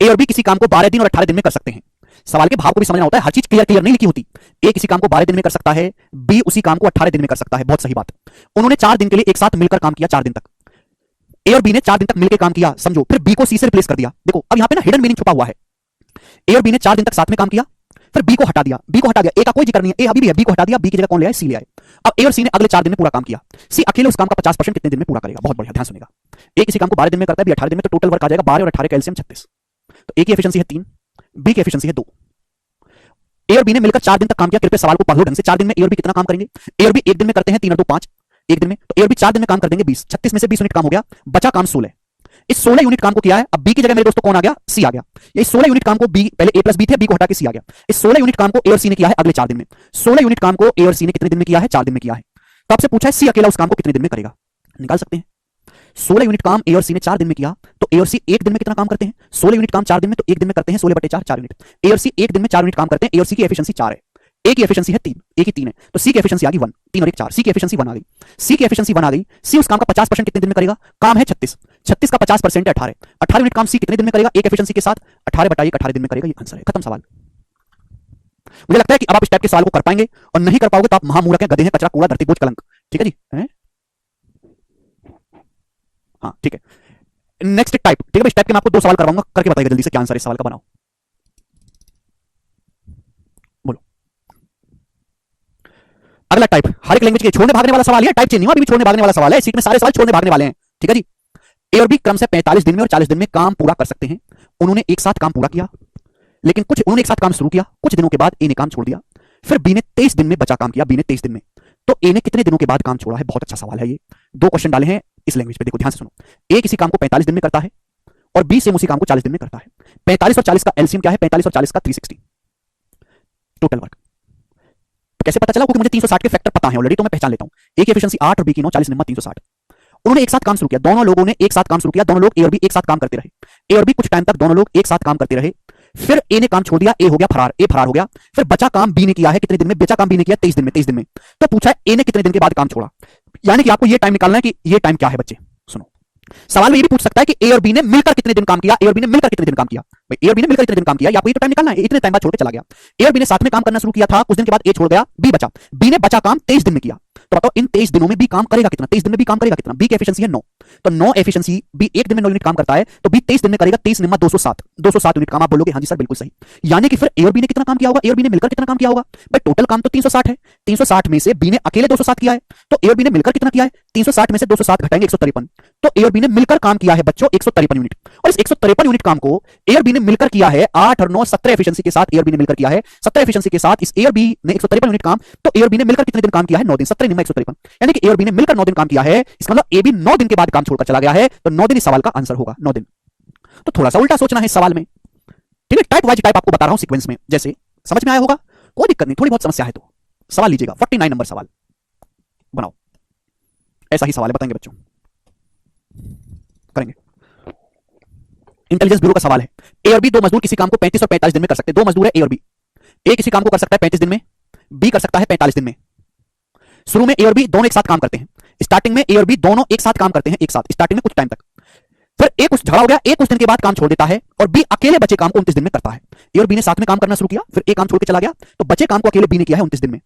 ए और बी किसी काम को 12 दिन और 18 दिन में कर सकते हैं। सवाल के भाव को भी समझना होता है, हर चीज क्लियर नहीं लिखी होती। ए किसी काम को 12 दिन में कर सकता है, बी उसी काम को 18 दिन में कर सकता है। बहुत सही बात। उन्होंने 4 दिन के लिए एक साथ मिलकर काम किया, 4 दिन तक। ए और बी ने 4 दिन तक मिलकर काम किया, समझो। फिर बी को सी से रिप्लेस कर दिया। देखो अब यहां पे ना हिडन मीनिंग छुपा हुआ है। ए और बी ने 4 दिन तक साथ में काम किया, फिर बी को हटा दिया। बी को हटा दिया, ए का कोई जिक्र नहीं है, ए अभी भी है, बी को हटा दिया, बी की जगह कौन ले आए? सी ले आए। अब ए और सी ने अगले 4 दिन में पूरा काम किया। सी अकेले उस काम का 50% कितने दिन में पूरा करेगा? बहुत बढ़िया, ध्यान सुनेगा। ए किसी काम को 12 दिन में करता है, बी 18 दिन में, तो टोटल वर्क आ जाएगा 12 और 18 का एलसीएम 36। तो ए की एफिशिएंसी है 3, बी की एफिशिएंसी है 2। ए और बी ने मिलकर 4 दिन तक काम किया। कृपया सवाल को पढ़ लो ढंग से। 4 दिन में ए और बी कितना काम करेंगे? ए और बी एक दिन में करते हैं 3 और 2 5, एक दिन में, तो ए और बी 4 दिन में काम कर देंगे 20। 36 में से 20 यूनिट काम हो गया, बचा काम 16। इस 16 यूनिट काम को किया है। अब बी की जगह मेरे दोस्तों कौन आ गया? सी आ गया। ये 16 यूनिट काम को बी, पहले A+B थे, बी को हटा के सी आ गया। इस 16 यूनिट काम को ए और सी ने किया है अगले 4 दिन में। 16 यूनिट काम को ए और सी ने कितने दिन में किया है? 4 दिन में किया है। तो आपसे पूछा है सी अकेला उस काम को कितने दिन में करेगा? निकाल सकते हैं। 16 यूनिट काम ए और सी ने 4 दिन में किया, तो ए और सी एक दिन में कितना काम करते हैं? 16 यूनिट काम 4 दिन में, तो एक दिन में करते हैं 16/4, 4 यूनिट। ए और सी एक दिन में 4 यूनिट काम करते हैं। ए और सी की एफिशिएंसी 4 है, ए की एफिशिएंसी है 3, ए की 3 है, तो सी की एफिशिएंसी आ गई 1, 3 और 1 4, सी की एफिशिएंसी 1 आ गई। सी की एफिशिएंसी 1 आ गई। सी उस काम का 50% कितने दिन में करेगा? काम है 36, 36 का 50% है 18। 18 यूनिट काम सी कितने दिन में करेगा? एक एफिशिएंसी के साथ 18/1 18 दिन में करेगा। ये आंसर है, खत्म सवाल। मुझे लगता है कि अब आप इस टाइप के सवाल को कर पाएंगे, और नहीं कर पाओगे तो आप महामूर्ख हैं, गधे हैं, कचरा, कूड़ा, धरती बोझ, कलंक। ठीक है जी, हाँ ठीक है। नेक्स्ट टाइप, ठीक है भाई, इस टाइप के मैं आपको 2 सवाल करवाऊंगा, करके बताइएगा जल्दी से क्या आंसर है इस सवाल का। बनाओ, बोलो। अगला टाइप हर एक लैंग्वेज के छोड़ने भागने वाला सवाल है। टाइप चेंज नहीं हुआ, अभी भी छोड़ने भागने वाला सवाल है। सीट में सारे सवाल छोड़ने भागने वाले हैं। ठीक है जी। ए और बी क्रम से 45 दिन में और 40 दिन में काम पूरा कर सकते हैं। उन्होंने एक साथ काम पूरा किया, लेकिन उन्होंने एक साथ काम शुरू किया, कुछ दिनों के बाद ए ने काम छोड़ दिया। फिर बी ने 23 दिन में बचा काम किया, बी ने 23 दिन में, तो ए ने कितने दिनों के बाद काम छोड़ा है? बहुत अच्छा सवाल है ये। दो क्वेश्चन डाले हैं इस लैंग्वेज पे, देखो ध्यान से सुनो। ए किसी काम को 45 दिन में करता है और बी सेम उसी काम को 40 दिन में करता है। 45 और 40 का एलसीएम क्या है? 45 और 40 का 360 टोटल वर्क। तो कैसे पता चला? क्योंकि मुझे 360 के फैक्टर पता है ऑलरेडी, तो मैं पहचान लेता हूं। ए की एफिशिएंसी 8 और बी की 9, 40 निम्मा 360। उन्होंने एक साथ काम शुरू किया, दोनों लोगों ने एक साथ काम शुरू किया, दोनों लोग ए और बी एक साथ काम करते रहे। ए और बी कुछ टाइम तक दोनों लोग एक साथ काम करते रहे, फिर ए ने काम छोड़ दिया, ए हो गया फरार, ए फरार हो गया। फिर बचा काम बी ने किया है, कितने दिन में? बचा काम बी ने किया 23 दिन में, 23 दिन में। तो पूछा है ए ने कितने दिन के बाद काम छोड़ा, यानी कि आपको ये टाइम निकालना है कि ये टाइम क्या है बच्चे। सुनो, सवाल में ये भी पूछ सकता है कि ए और बी ने मिलकर कितने दिन काम किया, ए और बी ने मिलकर कितने दिन काम किया। भाई ए और बी ने मिलकर कितने दिन काम किया, आपको ये तो टाइम निकालना है। इतने टाइम बाद छोड़ के चला गया, ए और बी ने साथ में काम करना शुरू किया था, कुछ दिन के बाद ए छोड़ गया, बी बचा, बी ने बचा काम 23 दिन में किया। तो बताओ इन 23 दिनों में बी काम करेगा कितना? 23 दिन में बी काम करेगा कितना? बी की एफिशिएंसी है 9, तो 9 एफिशिएंसी, बी एक दिन में 9 यूनिट काम करता है, तो बी 23 दिन में करेगा 23 निम्मा 207, 207 यूनिट काम। आप बोलोगे हाँ जी सर बिल्कुल सही, यानी कि फिर ए और बी ने कितना काम किया होगा? ए और बी ने मिलकर कितना काम किया होगा? भाई टोटल काम तो 360 है, 360 में से बी ने अकेले 207 किया है, तो ए और बी ने मिलकर कितना किया है? 360 में से 207 घटाएंगे 153, तो ए और बी ने मिलकर काम किया है बच्चों 153 यूनिट। और इस 153 यूनिट काम को ए और बी ने मिलकर किया है 8 और 9 17 एफिशिएंसी के साथ। ए और बी ने मिलकर किया है 17 एफिशिएंसी के साथ, इस ए और बी ने 153 यूनिट काम, तो ए और बी ने मिलकर कितने दिन काम किया है? 9 दिन, 17 निम्मा 153, यानी कि ए और बी ने मिलकर 9 दिन काम किया है। इसका मतलब ए भी 9 दिन के बाद काम छोड़कर चला गया है, तो 9 दिन इस सवाल का आंसर होगा, 9 दिन। तो थोड़ा सा उल्टा सोचना है इस सवाल में, ठीक है? टाइप वाइज टाइप आपको बता रहा हूं सीक्वेंस में, जैसे समझ में आया होगा, कोई दिक्कत नहीं, थोड़ी बहुत समस्या है तो सवाल लीजिएगा। 49 नंबर सवाल बनाओ, ऐसा ही सवाल है, बताएंगे बच्चों, करेंगे। इंटेलिजेंस ब्यूरो का सवाल है, ए और बी दो मजदूर किसी काम को 35 और 45 दिन में कर सकते हैं। दो मजदूर है ए और बी, ए किसी काम को कर सकता है 35 दिन में, बी कर सकता है 45 दिन में। शुरू में ए और बी दोनों एक साथ काम करते हैं, स्टार्टिंग में ए और बी दोनों एक साथ काम करते हैं, एक साथ स्टार्टिंग में कुछ टाइम तक। फिर ए कुछ झगड़ा हो गया, ए कुछ दिन के बाद काम छोड़ देता है और बी अकेले बचे काम को 29 दिन में करता है। ए और बी ने साथ में काम करना शुरू किया, फिर ए काम छोड़ के चला गया, तो बचे काम को अकेले बी ने किया है 29 दिन में।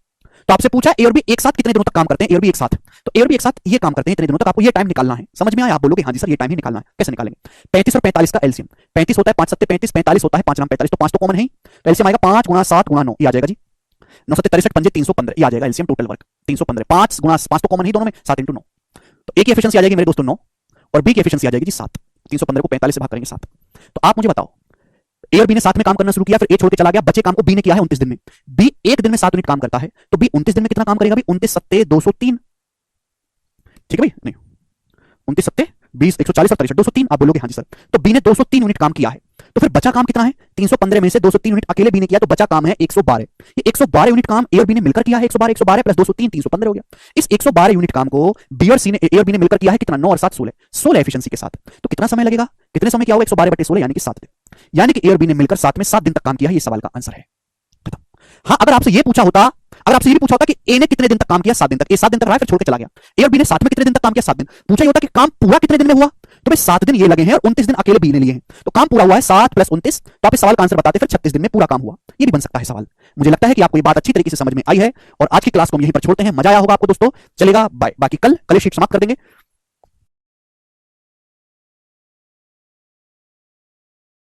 तो आपसे पूछा ए और बी एक साथ कितने दिनों तक काम करते हैं? ए और बी एक साथ, तो ए और बी एक साथ ये काम करते हैं इतने दिनों तक, आपको ये टाइम निकालना है। समझ में आया? आप बोलोगे हाँ जी सर ये टाइम ही निकालना है, कैसे निकालेंगे? 35 और 45 का एलसीएम, 35 होता है 5 सत्ते 35, 45 होता है 5 नाम 45, तो 5 तो कॉमन है ही, तो एलसीएम आएगा 5 गुणा 7 गुणा 9, ये आ जाएगा जी 9 सत्ते 63 पंजे 315, ये आ जाएगा एलसीएम टोटल वर्क 315। 5 गुणा 5 तो कॉमन ही दोनों में, 7 इंटू 9, तो ए की एफिशिएंसी आ जाएगी मेरे दोस्तों 9 और बी की एफिशिएंसी आ जाएगी जी 7। 315 को 45 से भाग करेंगे 7। तो आप मुझे बताओ, ए और बी ने साथ में काम करना शुरू किया, फिर ए छोड़ के चला गया, बचे काम को बी ने किया है 29 दिन में। बी एक दिन में 7 यूनिट काम करता है, तो बी 29 दिन में कितना काम करेगा? भाई 29 सत्ते 203, ठीक है भाई? नहीं 29 सत्ते 20 140 और 63 203, आप बोलोगे हाँ जी सर। तो बी ने 203 यूनिट काम किया है, तो फिर बचा काम कितना है? 315 में से 203 यूनिट अकेले बी ने किया, तो बचा काम है 112। ये 112 यूनिट काम ए और बी ने मिलकर किया है, 112 प्लस 203 315 हो गया। इस 112 यूनिट काम को बी और सी ने ए और बी ने मिलकर किया है कितना? 9 और 7 16 एफिशिएंसी के साथ। तो कितना समय लगेगा? कितने समय क्या होगा? 112/16 यानी कि 7 दिन, यानी कि ए और बी ने मिलकर साथ में 7 दिन तक काम किया है। ये सवाल का आंसर है। हाँ, अगर आपसे ये पूछा होता, अगर आपसे ये भी पूछा होता कि ए ने कितने दिन तक काम किया? 7 दिन तक। ए 7 दिन तक रहा फिर छोड़ के चला गया। ए और बी ने साथ में कितने दिन तक काम किया? 7 दिन। पूछा ये होता कि काम पूरा कितने दिन में हुआ, तो भाई 7 दिन ये लगे हैं और 29 दिन अकेले बी ने लिए हैं, तो काम पूरा हुआ है 7 + 29, तो आप इस सवाल का आंसर बताते फिर 36 दिन में पूरा काम हुआ। ये भी बन सकता है सवाल। मुझे लगता है कि आपको ये बात अच्छी तरीके से समझ में आई है और आज की क्लास को हम यहीं पर छोड़ते हैं। मजा आया होगा आपको दोस्तों, चलेगा बाय। बाकी कल शीट समाप्त कर देंगे।